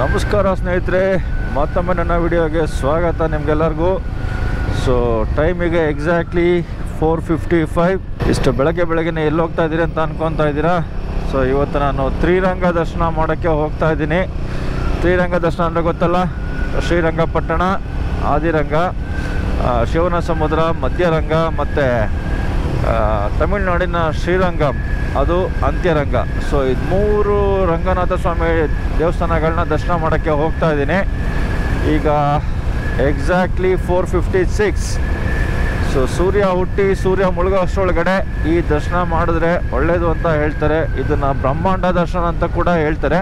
ನಮಸ್ಕಾರ ಸ್ನೇಹಿತರೆ, ಮತ್ತೊಮ್ಮೆ ನನ್ನ ವಿಡಿಯೋಗೆ ಸ್ವಾಗತ ನಿಮಗೆಲ್ಲರಿಗೂ. ಸೊ ಟೈಮಿಗೆ ಎಕ್ಸಾಕ್ಟ್ಲಿ 4:55. ಇಷ್ಟು ಬೆಳಗ್ಗೆನೇ ಎಲ್ಲಿ ಹೋಗ್ತಾ ಇದ್ದೀರಿ ಅಂತ ಅನ್ಕೊತಾ ಇದ್ದೀರಾ. ಸೊ ಇವತ್ತು ನಾನು ತ್ರಿರಂಗ ದರ್ಶನ ಮಾಡೋಕ್ಕೆ ಹೋಗ್ತಾ ಇದ್ದೀನಿ. ತ್ರಿರಂಗ ದರ್ಶನ ಅಂದರೆ ಗೊತ್ತಲ್ಲ, ಶ್ರೀರಂಗಪಟ್ಟಣ, ಆದಿರಂಗ, ಶಿವನ ಸಮುದ್ರ, ಮಧ್ಯರಂಗ ಮತ್ತು ತಮಿಳುನಾಡಿನ ಶ್ರೀರಂಗಂ, ಅದು ಅಂತ್ಯರಂಗ. ಸೊ ಇದು 3 ರಂಗನಾಥ ಸ್ವಾಮಿ ದೇವಸ್ಥಾನಗಳನ್ನ ದರ್ಶನ ಮಾಡೋಕ್ಕೆ ಹೋಗ್ತಾ ಇದ್ದೀನಿ. ಈಗ ಎಕ್ಸಾಕ್ಟ್ಲಿ 4:56. ಸೊ ಸೂರ್ಯ ಹುಟ್ಟಿ ಸೂರ್ಯ ಮುಳುಗೋ ಅಷ್ಟರೊಳಗಡೆ ಈ ದರ್ಶನ ಮಾಡಿದ್ರೆ ಒಳ್ಳೆಯದು ಅಂತ ಹೇಳ್ತಾರೆ. ಇದನ್ನು ಬ್ರಹ್ಮಾಂಡ ದರ್ಶನ ಅಂತ ಕೂಡ ಹೇಳ್ತಾರೆ.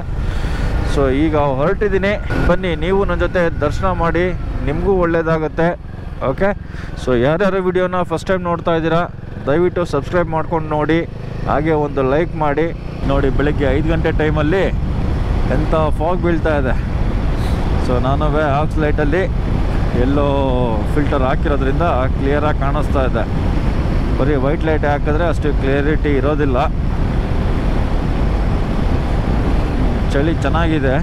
ಸೊ ಈಗ ಹೊರಟಿದ್ದೀನಿ, ಬನ್ನಿ ನೀವು ನನ್ನ ಜೊತೆ ದರ್ಶನ ಮಾಡಿ, ನಿಮಗೂ ಒಳ್ಳೆಯದಾಗುತ್ತೆ. ಓಕೆ, ಸೊ ಯಾರ್ಯಾರು ವಿಡಿಯೋನ ಫಸ್ಟ್ ಟೈಮ್ ನೋಡ್ತಾ ಇದ್ದೀರಾ ದಯವಿಟ್ಟು ಸಬ್ಸ್ಕ್ರೈಬ್ ಮಾಡ್ಕೊಂಡು ನೋಡಿ, ಹಾಗೆ ಒಂದು ಲೈಕ್ ಮಾಡಿ. ನೋಡಿ, ಬೆಳಗ್ಗೆ 5 ಗಂಟೆ ಟೈಮಲ್ಲಿ ಎಂಥ ಫಾಗ್ ಬೀಳ್ತಾ ಇದೆ. ಸೊ ನಾನು ಆಕ್ಸ್ ಲೈಟಲ್ಲಿ ಎಲ್ಲೋ ಫಿಲ್ಟರ್ ಹಾಕಿರೋದ್ರಿಂದ ಕ್ಲಿಯರಾಗಿ ಕಾಣಿಸ್ತಾ ಇದೆ. ಬರೀ ವೈಟ್ ಲೈಟ್ ಹಾಕಿದ್ರೆ ಅಷ್ಟು ಕ್ಲಿಯರಿಟಿ ಇರೋದಿಲ್ಲ. ಚಳಿ ಚೆನ್ನಾಗಿದೆ.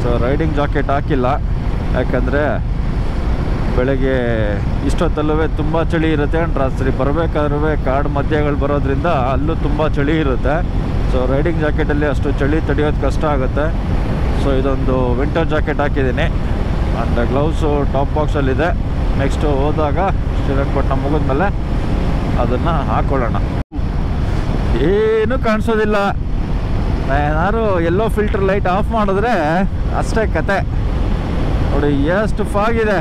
ಸೊ ರೈಡಿಂಗ್ ಜಾಕೆಟ್ ಹಾಕಿಲ್ಲ, ಯಾಕಂದರೆ ಬೆಳಗ್ಗೆ ಇಷ್ಟೊತ್ತಲ್ಲೂ ತುಂಬ ಚಳಿ ಇರುತ್ತೆ. ಆ್ಯಂಡ್ ರಾತ್ರಿ ಬರಬೇಕಾದ್ರೂ ಕಾಡು ಮಧ್ಯಗಳು ಬರೋದ್ರಿಂದ ಅಲ್ಲೂ ತುಂಬ ಚಳಿ ಇರುತ್ತೆ. ಸೊ ರೈಡಿಂಗ್ ಜಾಕೆಟಲ್ಲಿ ಅಷ್ಟು ಚಳಿ ತಡೆಯೋದು ಕಷ್ಟ ಆಗುತ್ತೆ. ಸೊ ಇದೊಂದು ವಿಂಟರ್ ಜಾಕೆಟ್ ಹಾಕಿದ್ದೀನಿ. ಆ್ಯಂಡ್ ಗ್ಲೌಸು ಟಾಪ್ ಬಾಕ್ಸಲ್ಲಿದೆ. ನೆಕ್ಸ್ಟು ಹೋದಾಗ ಶ್ರೀರಂಗಪಟ್ಟಣ ಮುಗಿದ್ಮೇಲೆ ಅದನ್ನು ಹಾಕ್ಕೊಳ್ಳೋಣ. ಏನೂ ಕಾಣಿಸೋದಿಲ್ಲ. ಏನಾದ್ರು ಎಲ್ಲೋ ಫಿಲ್ಟರ್ ಲೈಟ್ ಆಫ್ ಮಾಡಿದ್ರೆ ಅಷ್ಟೇ ಕತೆ. ನೋಡಿ ಎಷ್ಟು ಫಾಗ್ ಇದೆ.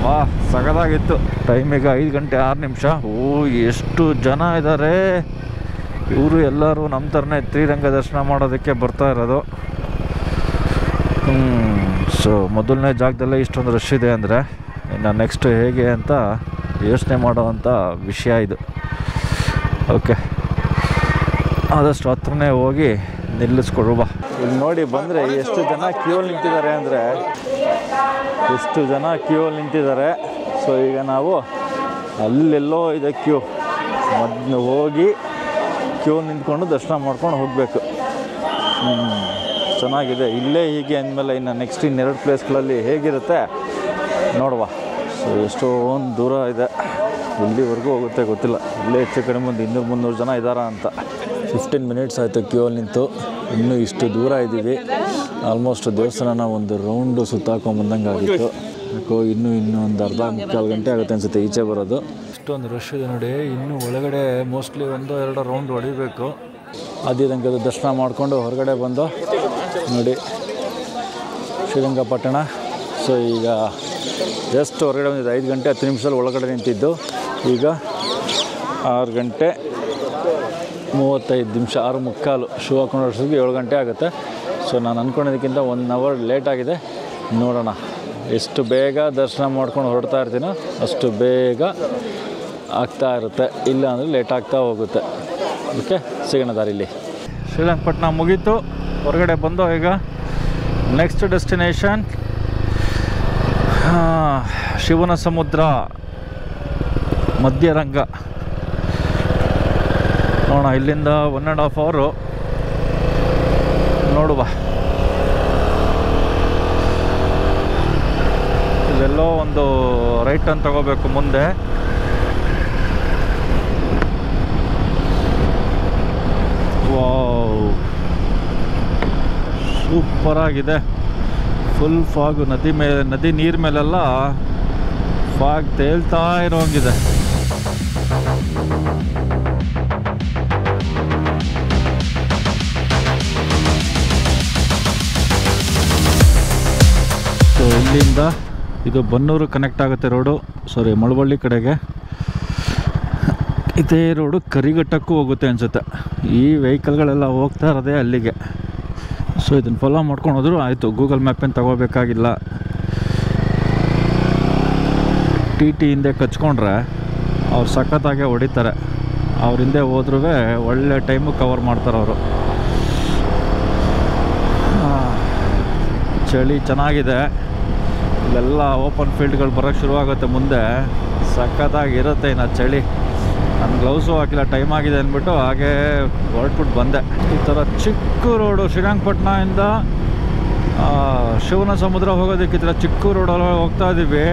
ವಾಹ್, ಸಗದಾಗಿತ್ತು. ಟೈಮಿಗೆ 5 ಗಂಟೆ 6 ನಿಮಿಷ. ಎಷ್ಟು ಜನ ಇದ್ದಾರೆ. ಇವರು ಎಲ್ಲರೂ ನಮ್ಮ ಥರನೇ ತ್ರಿರಂಗ ದರ್ಶನ ಮಾಡೋದಕ್ಕೆ ಬರ್ತಾ ಇರೋದು. ಸೊ ಮೊದಲನೇ ಜಾಗದಲ್ಲೇ ಇಷ್ಟೊಂದು ರಶ್ ಇದೆ ಅಂದರೆ ಇನ್ನು ನೆಕ್ಸ್ಟ್ ಹೇಗೆ ಅಂತ ಯೋಚನೆ ಮಾಡೋವಂಥ ವಿಷಯ ಇದು. ಓಕೆ, ಆದಷ್ಟು ಹತ್ರನೇ ಹೋಗಿ ನಿಲ್ಲಿಸ್ಕೊಡುವ. ಇಲ್ಲಿ ನೋಡಿ ಬಂದರೆ ಎಷ್ಟು ಜನ ಕ್ಯೂಲ್ಲಿ ನಿಂತಿದ್ದಾರೆ ಅಂದರೆ, ಎಷ್ಟು ಜನ ಕ್ಯೂಲ್ಲಿ ನಿಂತಿದ್ದಾರೆ. ಸೊ ಈಗ ನಾವು ಅಲ್ಲೆಲ್ಲೋ ಇದೆ ಕ್ಯೂ, ಮೊದಲು ಹೋಗಿ ಕ್ಯೂ ನಿಂತ್ಕೊಂಡು ದರ್ಶನ ಮಾಡ್ಕೊಂಡು ಹೋಗಬೇಕು. ಚೆನ್ನಾಗಿದೆ. ಇಲ್ಲೇ ಹೀಗೆ ಅಂದಮೇಲೆ ಇನ್ನು ನೆಕ್ಸ್ಟ್ ಇನ್ನೆರಡು ಪ್ಲೇಸ್ಗಳಲ್ಲಿ ಹೇಗಿರುತ್ತೆ ನೋಡುವ. ಸೊ ಎಷ್ಟೊಂದು ದೂರ ಇದೆ, ಇಲ್ಲಿವರೆಗೂ ಹೋಗುತ್ತೆ ಗೊತ್ತಿಲ್ಲ. ಇಲ್ಲೇ ಹೆಚ್ಚು ಕಡಿಮೆ ಒಂದು 200-300 ಜನ ಇದ್ದಾರಾ ಅಂತ. 15 ಮಿನಿಟ್ಸ್ ಆಯಿತು ಕ್ಯೂಲ್ಲಿ ನಿಂತು. ಇನ್ನೂ ಇಷ್ಟು ದೂರ ಇದ್ದೀವಿ. ಆಲ್ಮೋಸ್ಟ್ ದೇವಸ್ಥಾನನ ಒಂದು ರೌಂಡು ಸುತ್ತಾಕೊಂಬಂದಂಗೆ ಆಗಿತ್ತು. ಯಾಕೋ ಇನ್ನೂ ಒಂದು ಅರ್ಧ-ಮುಕ್ಕಾಲು ಗಂಟೆ ಆಗುತ್ತೆ ಅನಿಸುತ್ತೆ ಈಚೆ ಬರೋದು. ಇಷ್ಟೊಂದು ರಶ್ ಇದೆ ನೋಡಿ. ಇನ್ನೂ ಒಳಗಡೆ ಮೋಸ್ಟ್ಲಿ 1-2 ರೌಂಡ್ ಹೊಡಿಬೇಕು. ಆದಿರಂಗದ ದರ್ಶನ ಮಾಡಿಕೊಂಡು ಹೊರಗಡೆ ಬಂದು ನೋಡಿ ಶ್ರೀರಂಗಪಟ್ಟಣ. ಸೊ ಈಗ ಜಸ್ಟ್ ಹೊರಗಡೆ ಬಂದಿದ್ದು 5 ಗಂಟೆ 10 ನಿಮಿಷದಲ್ಲಿ ಒಳಗಡೆ ನಿಂತಿದ್ದು. ಈಗ 6 ಗಂಟೆ 35 ನಿಮಿಷ, 6:45 ಶೂ ಹಾಕೊಂಡು ವರ್ಷಕ್ಕೆ 7 ಗಂಟೆ ಆಗುತ್ತೆ. ಸೊ ನಾನು ಅಂದ್ಕೊಂಡಿದ್ದಕ್ಕಿಂತ 1 ಅವರ್ ಲೇಟ್ ಆಗಿದೆ. ನೋಡೋಣ ಎಷ್ಟು ಬೇಗ ದರ್ಶನ ಮಾಡ್ಕೊಂಡು ಹೊರಡ್ತಾ ಇರ್ತೀನೋ ಅಷ್ಟು ಬೇಗ ಆಗ್ತಾ ಇರುತ್ತೆ, ಇಲ್ಲ ಅಂದರೆ ಲೇಟ್ ಆಗ್ತಾ ಹೋಗುತ್ತೆ. ಓಕೆ, ಸಿಗೋಣ ದಾರಿಲಿ. ಶ್ರೀರಂಗಪಟ್ಟಣ ಮುಗೀತು, ಹೊರಗಡೆ ಬಂದು ಈಗ ನೆಕ್ಸ್ಟ್ ಡೆಸ್ಟಿನೇಷನ್ ಶಿವನ ಸಮುದ್ರ, ಮಧ್ಯರಂಗ. ನೋಡೋಣ, ಇಲ್ಲಿಂದ 1.5 ಅವರು ನೋಡುವ. ಇಲ್ಲೆಲ್ಲೋ ಒಂದು ರೈಟ್ ಟರ್ನ್ ತಗೋಬೇಕು ಮುಂದೆ. ವಾವ್, ಸೂಪರಾಗಿದೆ. Full fog. ನದಿ ನೀರು ಮೇಲೆಲ್ಲ ಫಾಗ್ ತೇಲ್ತಾ ಇರೋಂಗಿದೆ. ಸೊ ಇಲ್ಲಿಂದ ಇದು ಬನ್ನೂರು ಕನೆಕ್ಟ್ ಆಗುತ್ತೆ ರೋಡು. ಸಾರಿ, ಮಳವಳ್ಳಿ ಕಡೆಗೆ. ಇದೇ ರೋಡು ಕರಿಘಟ್ಟಕ್ಕೂ ಹೋಗುತ್ತೆ ಅನಿಸುತ್ತೆ. ಈ ವೆಹಿಕಲ್ಗಳೆಲ್ಲ ಹೋಗ್ತಾ ಇರೋದೇ ಅಲ್ಲಿಗೆ. ಸೊ ಇದನ್ನು ಫಾಲೋ ಮಾಡ್ಕೊಂಡು ಹೋದರೂ ಆಯಿತು, ಗೂಗಲ್ ಮ್ಯಾಪೇನು ತಗೋಬೇಕಾಗಿಲ್ಲ. ಟಿ ಹಿಂದೆ ಕಚ್ಕೊಂಡ್ರೆ ಅವ್ರು ಸಖತ್ತಾಗೆ ಹೊಡಿತಾರೆ. ಅವ್ರ ಹಿಂದೆ ಹೋದ್ರೂ ಒಳ್ಳೆ ಟೈಮು ಕವರ್ ಮಾಡ್ತಾರೆ ಅವರು. ಚಳಿ ಚೆನ್ನಾಗಿದೆ. ಇಲ್ಲೆಲ್ಲ ಓಪನ್ ಫೀಲ್ಡ್ಗಳು ಬರೋಕ್ಕೆ ಶುರುವಾಗುತ್ತೆ ಮುಂದೆ. ಸಖತ್ತಾಗಿರುತ್ತೆ ಇನ್ನು ಚಳಿ. ನಾನು ಗ್ಲೌಸು ಹಾಕಿಲ್ಲ, ಟೈಮ್ ಆಗಿದೆ ಅಂದ್ಬಿಟ್ಟು ಹಾಗೆ ಹೊರಟ್ಬಿಟ್ಟು ಬಂದೆ. ಈ ಥರ ಚಿಕ್ಕ ರೋಡು ಶ್ರೀರಂಗಪಟ್ಟಣದಿಂದ ಶಿವನ ಸಮುದ್ರ ಹೋಗೋದಕ್ಕೆ ಈ ಥರ ಚಿಕ್ಕ ರೋಡಲ್ಲಿ ಹೋಗ್ತಾ ಇದ್ದೀವಿ.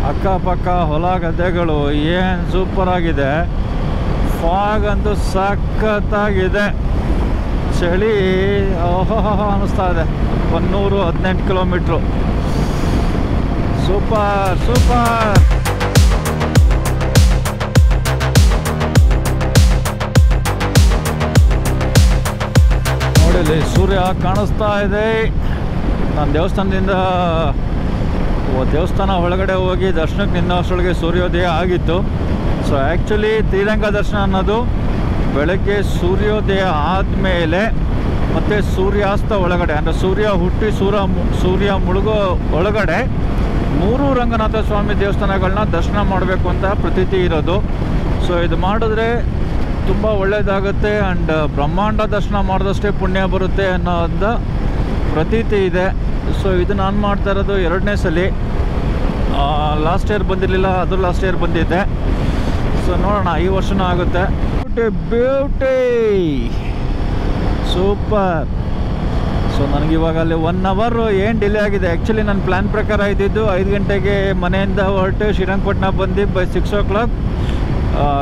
ಅಕ್ಕಪಕ್ಕ ಹೊಲ ಗದ್ದೆಗಳು ಏನು ಸೂಪರಾಗಿದೆ. ಫಾಗ್ ಅಂತೂ ಸಖತ್ತಾಗಿದೆ. ಚಳಿ ಓಹೋ ಅನ್ನಿಸ್ತಾ ಇದೆ. 118 ಕಿಲೋಮೀಟ್ರು. Super super. ನೋಡಿಲ್ಲಿ ಸೂರ್ಯ ಕಾಣಿಸ್ತಾ ಇದೆ. ನಾನು ದೇವಸ್ಥಾನ ಒಳಗಡೆ ಹೋಗಿ ದರ್ಶನಕ್ಕೆ ನಿನ್ನಷ್ಟೊಳಗೆ ಸೂರ್ಯೋದಯ ಆಗಿತ್ತು. ಸೊ ಆ್ಯಕ್ಚುಲಿ ಶ್ರೀರಂಗ ದರ್ಶನ ಅನ್ನೋದು ಬೆಳಗ್ಗೆ ಸೂರ್ಯೋದಯ ಆದಮೇಲೆ ಮತ್ತು ಸೂರ್ಯಾಸ್ತ ಒಳಗಡೆ, ಅಂದರೆ ಸೂರ್ಯ ಹುಟ್ಟಿ ಸೂರ್ಯ ಮುಳುಗೋ ಒಳಗಡೆ 3 ರಂಗನಾಥ ಸ್ವಾಮಿ ದೇವಸ್ಥಾನಗಳನ್ನ ದರ್ಶನ ಮಾಡಬೇಕು ಅಂತ ಪ್ರತೀತಿ ಇರೋದು. ಸೊ ಇದು ಮಾಡಿದ್ರೆ ತುಂಬ ಒಳ್ಳೆಯದಾಗುತ್ತೆ ಆ್ಯಂಡ್ ಬ್ರಹ್ಮಾಂಡ ದರ್ಶನ ಮಾಡಿದಷ್ಟೇ ಪುಣ್ಯ ಬರುತ್ತೆ ಅನ್ನೋದ ಪ್ರತೀತಿ ಇದೆ. ಸೊ ಇದು ನಾನು ಮಾಡ್ತಾ ಇರೋದು 2ನೇ ಸಲ. ಲಾಸ್ಟ್ ಇಯರ್ ಬಂದಿರಲಿಲ್ಲ, ಅದು ಲಾಸ್ಟ್ ಇಯರ್ ಬಂದಿದ್ದೆ. ಸೊ ನೋಡೋಣ ಈ ವರ್ಷನೂ ಆಗುತ್ತೆ. Beauty super. ಸೊ ನನಗಿವಾಗ ಅಲ್ಲಿ 1 ಅವರ್ ಏನು ಡಿಲೇ ಆಗಿದೆ. ಆ್ಯಕ್ಚುಲಿ ನನ್ನ ಪ್ಲ್ಯಾನ್ ಪ್ರಕಾರ ಇದ್ದಿದ್ದು 5 ಗಂಟೆಗೆ ಮನೆಯಿಂದ ಹೊರಟು ಶ್ರೀರಂಗಪಟ್ಟಣ ಬಂದು ಬೈ 6 o'clock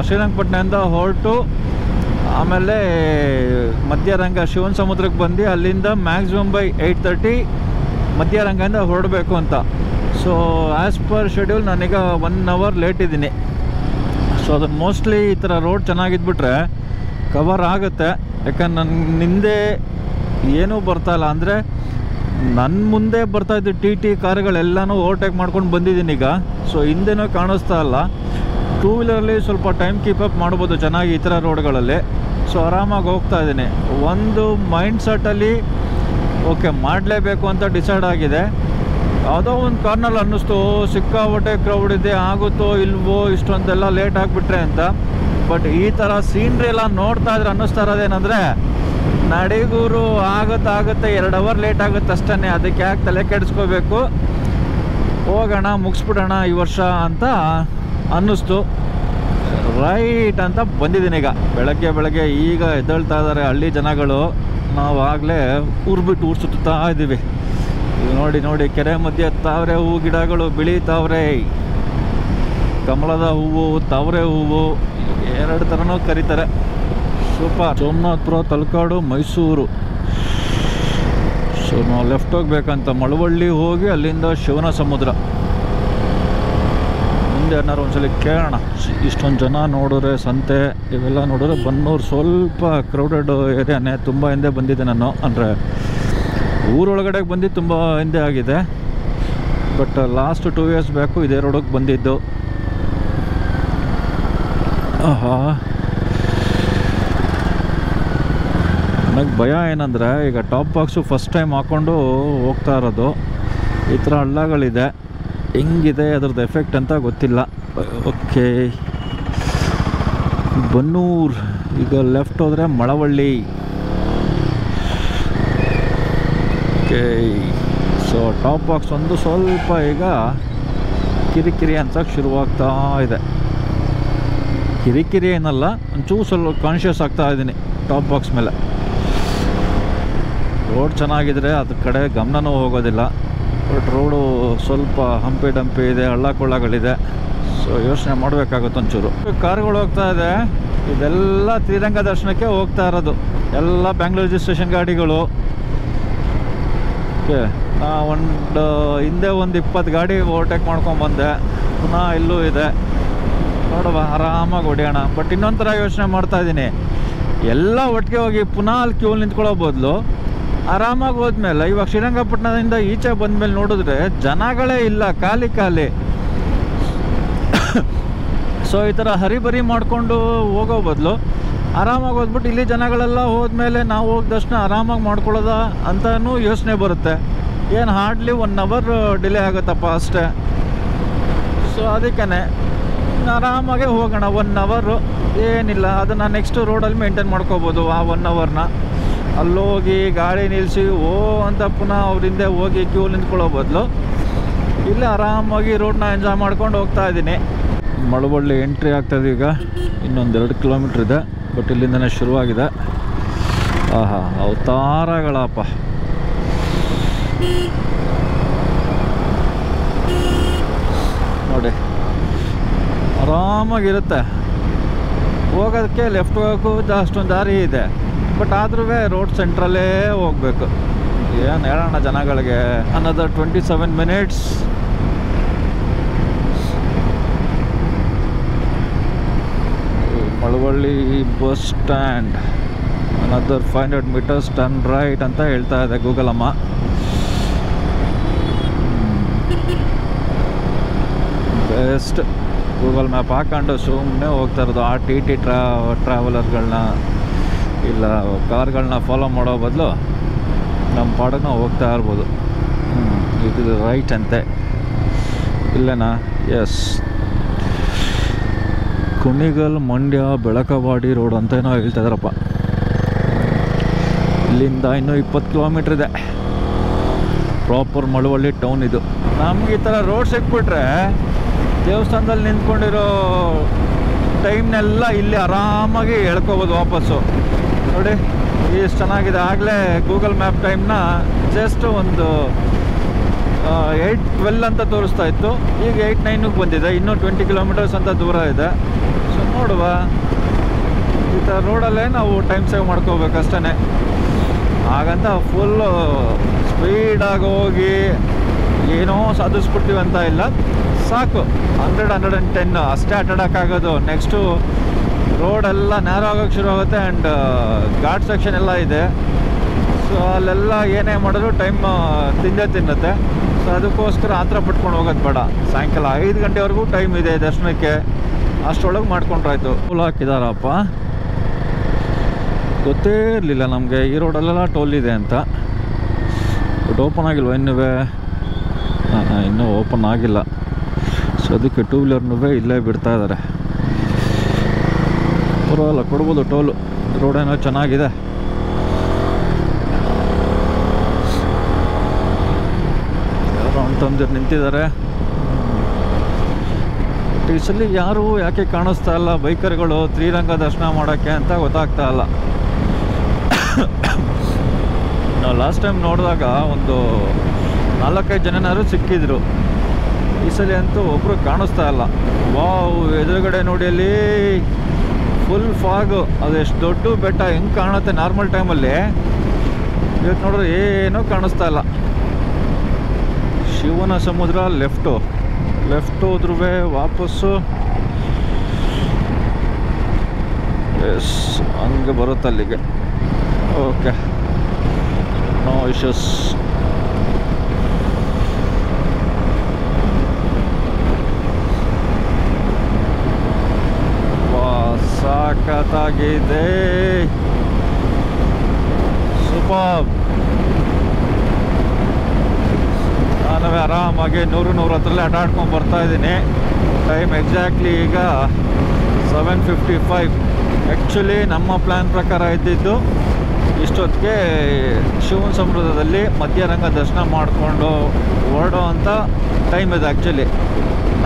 ಶ್ರೀರಂಗಪಟ್ಟಣದಿಂದ ಹೊರಟು ಆಮೇಲೆ ಮಧ್ಯರಂಗ ಶಿವನ ಸಮುದ್ರಕ್ಕೆ ಬಂದು ಅಲ್ಲಿಂದ ಮ್ಯಾಕ್ಸಿಮಮ್ ಬೈ 8:30 ಮಧ್ಯರಂಗದಿಂದ ಹೊರಡಬೇಕು ಅಂತ. ಸೊ ಆ್ಯಸ್ ಪರ್ ಶೆಡ್ಯೂಲ್ ನಾನೀಗ 1 ಅವರ್ ಲೇಟ್ ಇದ್ದೀನಿ. ಸೊ ಅದನ್ನು ಮೋಸ್ಟ್ಲಿ ಈ ಥರ ರೋಡ್ ಚೆನ್ನಾಗಿದ್ಬಿಟ್ರೆ ಕವರ್ ಆಗುತ್ತೆ. ಯಾಕಂದ್ರೆ ನನ್ನ ಹಿಂದೆ ಏನೂ ಬರ್ತಾಯಿಲ್ಲ, ಅಂದರೆ ನನ್ನ ಮುಂದೆ ಬರ್ತಾಯಿದ್ದು ಟಿ ಕಾರುಗಳೆಲ್ಲನೂ ಓವರ್ಟೇಕ್ ಮಾಡ್ಕೊಂಡು ಬಂದಿದ್ದೀನಿ ಈಗ. ಸೊ ಹಿಂದೆನೂ ಕಾಣಿಸ್ತಾ ಇಲ್ಲ. 2 ವೀಲರಲ್ಲಿ ಸ್ವಲ್ಪ ಟೈಮ್ ಕೀಪಪ್ ಮಾಡ್ಬೋದು ಚೆನ್ನಾಗಿ ಈ ಥರ ರೋಡ್ಗಳಲ್ಲಿ. ಸೊ ಆರಾಮಾಗಿ ಹೋಗ್ತಾ ಇದ್ದೀನಿ. ಒಂದು ಮೈಂಡ್ ಸೆಟ್ಟಲ್ಲಿ ಓಕೆ ಮಾಡಲೇಬೇಕು ಅಂತ ಡಿಸೈಡ್ ಆಗಿದೆ. ಯಾವುದೋ ಒಂದು ಕಾರ್ನಲ್ಲಿ ಅನ್ನಿಸ್ತು ಸಿಕ್ಕಾಪಟ್ಟೆ ಕ್ರೌಡ್ ಇದೆ, ಆಗುತ್ತೋ ಇಲ್ವೋ ಇಷ್ಟೊಂದೆಲ್ಲ ಲೇಟ್ ಆಗಿಬಿಟ್ರೆ ಅಂತ. ಬಟ್ ಈ ಥರ ಸೀನ್ರಿ ಎಲ್ಲ ನೋಡ್ತಾ ಇದ್ರೆ ಅನ್ನಿಸ್ತಾ ಇರೋದೇನೆಂದರೆ ನಡಿಗೂರು ಆಗುತ್ತೆ 2 ಅವರ್ ಲೇಟ್ ಆಗುತ್ತೆ ಅಷ್ಟೇ. ಅದಕ್ಕೆ ಯಾಕೆ ತಲೆ ಕೆಡಿಸ್ಕೋಬೇಕು, ಹೋಗೋಣ ಮುಗಿಸ್ಬಿಡೋಣ ಈ ವರ್ಷ ಅಂತ ಅನ್ನಿಸ್ತು. ರೈಟ್ ಅಂತ ಬಂದಿದ್ದೀನಿ ಈಗ. ಬೆಳಗ್ಗೆ ಈಗ ಎದ್ದೇಳ್ತಾ ಇದ್ದಾರೆ ಹಳ್ಳಿ ಜನಗಳು. ನಾವು ಆಗಲೇ ಊರು ಬಿಟ್ಟು ಊರು ಸುತ್ತಾ ಇದ್ದೀವಿ. ನೋಡಿ ಕೆರೆ ಮಧ್ಯೆ ತಾವರೆ ಹೂವು ಗಿಡಗಳು ಬೆಳೀತಾವ್ರೆ. ಕಮಲದ ಹೂವು, ತಾವರೆ ಹೂವು 2 ಥರನೂ ಕರೀತಾರೆ. ಸೂಪರ್. ಸೋಮನಾಥಪುರ, ತಲಕಾಡು, ಮೈಸೂರು. ಸೊ ನಾವು ಲೆಫ್ಟ್ ಹೋಗ್ಬೇಕಂತ ಮಳವಳ್ಳಿ ಹೋಗಿ ಅಲ್ಲಿಂದ ಶಿವನ ಸಮುದ್ರ. ಮುಂದೆ ಏನಾರು ಒಂದ್ಸಲ ಕೇಳೋಣ. ಇಷ್ಟೊಂದು ಜನ ನೋಡಿದ್ರೆ ಸಂತೆ ಇವೆಲ್ಲ ನೋಡಿದ್ರೆ ಬನ್ನೂರು ಸ್ವಲ್ಪ ಕ್ರೌಡೆಡ್ ಏರಿಯಾನೇ. ತುಂಬ ಹಿಂದೆ ಬಂದಿದ್ದೆ ನಾನು, ಅಂದರೆ ಊರೊಳಗಡೆಗೆ ಬಂದು ತುಂಬ ಹಿಂದೆ ಆಗಿದೆ. ಬಟ್ ಲಾಸ್ಟ್ 2 years ಬ್ಯಾಕು ಇದೇ ರೋಡಿಗೆ ಬಂದಿದ್ದು. ಆಹಾ, ನನಗೆ ಭಯ ಏನಂದರೆ ಈಗ ಟಾಪ್ ಬಾಕ್ಸು ಫಸ್ಟ್ ಟೈಮ್ ಹಾಕ್ಕೊಂಡು ಹೋಗ್ತಾ ಇರೋದು. ಈ ಥರ ಹಳ್ಳಗಳಿದೆ, ಹೆಂಗಿದೆ ಅದ್ರದ್ದು ಎಫೆಕ್ಟ್ ಅಂತ ಗೊತ್ತಿಲ್ಲ. ಓಕೆ, ಬನ್ನೂರು. ಈಗ ಲೆಫ್ಟ್ ಹೋದರೆ Malavalli. Okay, so top box ಒಂದು ಸ್ವಲ್ಪ ಈಗ ಕಿರಿಕಿರಿ ಅನ್ಸೋಕ್ಕೆ ಶುರುವಾಗ್ತಾ ಇದೆ. ಕಿರಿಕಿರಿ ಏನಲ್ಲ, ಒಂಚೂರು ಸ್ವಲ್ಪ ಕಾನ್ಷಿಯಸ್ ಆಗ್ತಾ ಇದ್ದೀನಿ ಟಾಪ್ ಬಾಕ್ಸ್ ಮೇಲೆ. ರೋಡ್ ಚೆನ್ನಾಗಿದ್ರೆ ಅದ್ರ ಕಡೆ ಗಮನನೂ ಹೋಗೋದಿಲ್ಲ. ಬಟ್ ರೋಡು ಸ್ವಲ್ಪ ಹಂಪಿ ಡಂಪಿ ಇದೆ, ಹಳ್ಳ ಕೊಳ್ಳಗಳಿದೆ. ಸೊ ಯೋಚನೆ ಮಾಡಬೇಕಾಗುತ್ತೆ ಒಂಚೂರು. ಕಾರುಗಳು ಹೋಗ್ತಾ ಇದೆ. ಇದೆಲ್ಲ ಶ್ರೀರಂಗ ದರ್ಶನಕ್ಕೆ ಹೋಗ್ತಾ ಇರೋದು. ಎಲ್ಲ ಬ್ಯಾಂಗ್ಳೂರ್ ರಿಜಿಸ್ಟ್ರೇಷನ್ ಗಾಡಿಗಳು. ಓಕೆ, ಹಿಂದೆ ಒಂದು 20 ಗಾಡಿ ಓವರ್ಟೇಕ್ ಮಾಡ್ಕೊಂಬಂದೆ. ಪುನಃ ಇಲ್ಲೂ ಇದೆ. ನೋಡುವ, ಆರಾಮಾಗಿ ಹೊಡೆಯೋಣ. ಬಟ್ ಇನ್ನೊಂಥರ ಯೋಚನೆ ಮಾಡ್ತಾಯಿದ್ದೀನಿ, ಎಲ್ಲ ಒಟ್ಟಿಗೆ ಹೋಗಿ ಪುನಃ ಅಲ್ಲಿ ಕ್ಯೂಲ್ ನಿಂತ್ಕೊಳ್ಳೋ ಬದಲು ಆರಾಮಾಗಿ ಹೋದ್ಮೇಲೆ ಇವಾಗ ಶ್ರೀರಂಗಪಟ್ಟಣದಿಂದ ಈಚೆ ಬಂದಮೇಲೆ ನೋಡಿದ್ರೆ ಜನಗಳೇ ಇಲ್ಲ, ಖಾಲಿ. ಸೊ ಈ ಥರ ಹರಿಬರಿ ಮಾಡಿಕೊಂಡು ಹೋಗೋ ಬದಲು ಆರಾಮಾಗಿ ಹೋದ್ಬಿಟ್ಟು ಇಲ್ಲಿ ಜನಗಳೆಲ್ಲ ಹೋದ್ಮೇಲೆ ನಾವು ಹೋಗಿ ದರ್ಶನ ಆರಾಮಾಗಿ ಮಾಡ್ಕೊಳ್ಳೋದ ಅಂತಲೂ ಯೋಚನೆ ಬರುತ್ತೆ. ಏನು ಹಾರ್ಡ್ಲಿ 1 ಅವರ್ ಡಿಲೇ ಆಗುತ್ತಪ್ಪ ಅಷ್ಟೇ. ಸೊ ಅದಕ್ಕೇ ಆರಾಮಾಗೆ ಹೋಗೋಣ. 1 ಅವರು ಏನಿಲ್ಲ, ಅದನ್ನು ನೆಕ್ಸ್ಟ್ ರೋಡಲ್ಲಿ ಮೇಂಟೈನ್ ಮಾಡ್ಕೋಬೋದು. ಆ 1 ಅವರ್ನ ಅಲ್ಲೋಗಿ ಗಾಡಿ ನಿಲ್ಲಿಸಿ ಅಂತ ಪುನಃ ಅವರಿಂದ ಹೋಗಿ ಕ್ಯೂ ನಿಂತ್ಕೊಳ್ಳೋ ಬದಲು ಇಲ್ಲೇ ಆರಾಮಾಗಿ ರೋಡ್ನ ಎಂಜಾಯ್ ಮಾಡ್ಕೊಂಡು ಹೋಗ್ತಾ ಇದ್ದೀನಿ. ಮಳವಳ್ಳಿ ಎಂಟ್ರಿ ಆಗ್ತದೆ. ಈಗ ಇನ್ನೊಂದು 2 ಕಿಲೋಮೀಟ್ರ್ ಇದೆ, ಬಟ್ ಇಲ್ಲಿಂದನೇ ಶುರುವಾಗಿದೆ. ಆಹಾ, ಅವತಾರಗಳಪ್ಪ. ನೋಡಿ, ಆರಾಮಾಗಿರುತ್ತೆ. ಹೋಗೋದಕ್ಕೆ ಲೆಫ್ಟ್ ಹೋಗೋಕ್ಕೂ ಅಷ್ಟೊಂದು ದಾರಿ ಇದೆ, ಬಟ್ ಆದ್ರೂ ರೋಡ್ ಸೆಂಟ್ರಲ್ಲೇ ಹೋಗಬೇಕು. ಏನು ಹೇಳೋಣ ಜನಗಳಿಗೆ. Another 27 minutes. Malavalli bus stand, another 500 metres turn right ಅಂತ ಹೇಳ್ತಾ ಇದೆ ಗೂಗಲ್ ಅಮ್ಮ. ಬೆಸ್ಟ್ ಗೂಗಲ್ ಮ್ಯಾಪ್ ಹಾಕೊಂಡು ಸುಮ್ಮನೆ ಹೋಗ್ತಾ ಇರೋದು. ಆ ಟಿ ಟ್ರಾವೆಲರ್ಗಳನ್ನ ಇಲ್ಲ ಕಾರ್ಗಳನ್ನ ಫಾಲೋ ಮಾಡೋ ಬದಲು ನಮ್ಮ ಪಾಡಕ್ಕೆ ನಾವು ಹೋಗ್ತಾ ಇರ್ಬೋದು. ಇದು ರೈಟ್ ಅಂತೆ ಇಲ್ಲೇನಾ? ಎಸ್, ಕುಣಿಗಲ್ ಮಂಡ್ಯ ಬೆಳಕವಾಡಿ ರೋಡ್ ಅಂತ ಏನೋ ಹೇಳ್ತಾ ಇದ್ದಾರಪ್ಪ. ಇಲ್ಲಿಂದ ಇನ್ನೂ 20 ಕಿಲೋಮೀಟ್ರ್ ಇದೆ. ಪ್ರಾಪರ್ ಮಳವಳ್ಳಿ ಟೌನ್ ಇದು. ನಮ್ಗೆ ಈ ಥರ ರೋಡ್ ಸಿಕ್ಬಿಟ್ರೆ ದೇವಸ್ಥಾನದಲ್ಲಿ ನಿಂತ್ಕೊಂಡಿರೋ ಟೈಮ್ನೆಲ್ಲ ಇಲ್ಲಿ ಆರಾಮಾಗಿ ಎಳ್ಕೊಬೋದು ವಾಪಸ್ಸು. ನೋಡಿ ಎಷ್ಟು ಚೆನ್ನಾಗಿದೆ. ಆಗಲೇ ಗೂಗಲ್ ಮ್ಯಾಪ್ ಟೈಮ್ನ ಜಸ್ಟ್ ಒಂದು 8:12 ಅಂತ ತೋರಿಸ್ತಾ ಇತ್ತು, ಈಗ 8:09ಗೆ ಬಂದಿದೆ. ಇನ್ನೂ 20 ಕಿಲೋಮೀಟರ್ಸ್ ಅಂತ ದೂರ ಇದೆ. ಸೊ ನೋಡುವ, ಈ ಥರ ರೋಡಲ್ಲೇ ನಾವು ಟೈಮ್ ಸೇವ್ ಮಾಡ್ಕೋಬೇಕಷ್ಟೇ. ಹಾಗಂತ ಫುಲ್ಲು ಸ್ಪೀಡಾಗಿ ಹೋಗಿ ಏನೋ ಸಾಧಿಸ್ಬಿಡ್ತೀವಿ ಅಂತ ಇಲ್ಲ. ಸಾಕು 100-110 ಅಷ್ಟೇ ಅಡ್ಡಾಡೋಕ್ಕಾಗೋದು. ನೆಕ್ಸ್ಟು ರೋಡೆಲ್ಲ ನ್ಯಾರೋ ಆಗೋಕ್ಕೆ ಶುರು ಆಗುತ್ತೆ. ಆ್ಯಂಡ್ ಘಾಟ್ ಸೆಕ್ಷನ್ ಎಲ್ಲ ಇದೆ. ಸೊ ಅಲ್ಲೆಲ್ಲ ಏನೇ ಮಾಡಿದ್ರು ಟೈಮ್ ತಿನ್ನುತ್ತೆ. ಸೊ ಅದಕ್ಕೋಸ್ಕರ ಆತರ ಪಟ್ಕೊಂಡು ಹೋಗೋದು ಬೇಡ. ಸಾಯಂಕಾಲ 5 ಗಂಟೆವರೆಗೂ ಟೈಮ್ ಇದೆ ದರ್ಶನಕ್ಕೆ, ಅಷ್ಟರೊಳಗೆ ಮಾಡ್ಕೊಂಡ್ರಾಯ್ತು. ಟೋಲ್ ಹಾಕಿದಾರಪ್ಪ, ಗೊತ್ತೇ ಇರಲಿಲ್ಲ ನಮಗೆ ಈ ರೋಡಲ್ಲೆಲ್ಲ ಟೋಲ್ ಇದೆ ಅಂತ. ಬಟ್ ಓಪನ್ ಆಗಿಲ್ವ ಇನ್ನೂ ಓಪನ್ ಆಗಿಲ್ಲ. ಸೊ ಅದಕ್ಕೆ 2 ವೀಲರ್ನೂ ಇಲ್ಲೇ ಬಿಡ್ತಾ ಇದ್ದಾರೆ. ಪರವಾಗಿಲ್ಲ, ಕೊಡ್ಬೋದು ಟೋಲು. ರೋಡೇನೋ ಚೆನ್ನಾಗಿದೆ. ಯಾರೋ ಅಂತಂದಿರು ನಿಂತಿದ್ದಾರೆ. ಈ ಸಲ ಯಾರು ಯಾಕೆ ಕಾಣಿಸ್ತಾ ಇಲ್ಲ ಬೈಕರ್ಗಳು ಶ್ರೀರಂಗ ದರ್ಶನ ಮಾಡೋಕ್ಕೆ ಅಂತ ಗೊತ್ತಾಗ್ತಾ ಇಲ್ಲ. ನಾವು ಲಾಸ್ಟ್ ಟೈಮ್ ನೋಡಿದಾಗ ಒಂದು 4-5 ಜನನಾರು ಸಿಕ್ಕಿದ್ರು. ಈ ಸಲ ಅಂತೂ ಒಬ್ಬರು ಕಾಣಿಸ್ತಾ ಇಲ್ಲ. ವಾವ್, ಎದುರುಗಡೆ ನೋಡಿ ಅಲ್ಲಿ ಫುಲ್ ಫಾಗು. ಅದೆಷ್ಟು ದೊಡ್ಡ ಬೆಟ್ಟ ಹೆಂಗೆ ಕಾಣುತ್ತೆ ನಾರ್ಮಲ್ ಟೈಮಲ್ಲಿ. ಇವತ್ತು ನೋಡಿದ್ರೆ ಏನೂ ಕಾಣಿಸ್ತಾ ಇಲ್ಲ. ಶಿವನ ಸಮುದ್ರ ಲೆಫ್ಟ್ ಹೋದ್ರೂ ವಾಪಸ್ಸು ಎಸ್ ಹಂಗೆ ಬರುತ್ತೆ ಅಲ್ಲಿಗೆ. Okay, no issues. ಸಾಕತ್ತಾಗಿದೆ, ಸೂಪರ್. ನಾನು ಆರಾಮಾಗಿ 100-110 ಅಡ್ಡಾಡ್ಕೊಂಡು ಬರ್ತಾ ಇದ್ದೀನಿ. ಟೈಮ್ ಎಕ್ಸಾಕ್ಟ್ಲಿ ಈಗ 7:55. ಆ್ಯಕ್ಚುಲಿ ನಮ್ಮ ಪ್ಲ್ಯಾನ್ ಪ್ರಕಾರ ಇದ್ದಿದ್ದು ಇಷ್ಟೊತ್ತಿಗೆ ಶಿವನ ಸಮುದ್ರದಲ್ಲಿ ಮಧ್ಯರಂಗ ದರ್ಶನ ಮಾಡಿಕೊಂಡು ಹೊರಡೋ ಅಂತ ಟೈಮ್ ಇದೆ ಆ್ಯಕ್ಚುಲಿ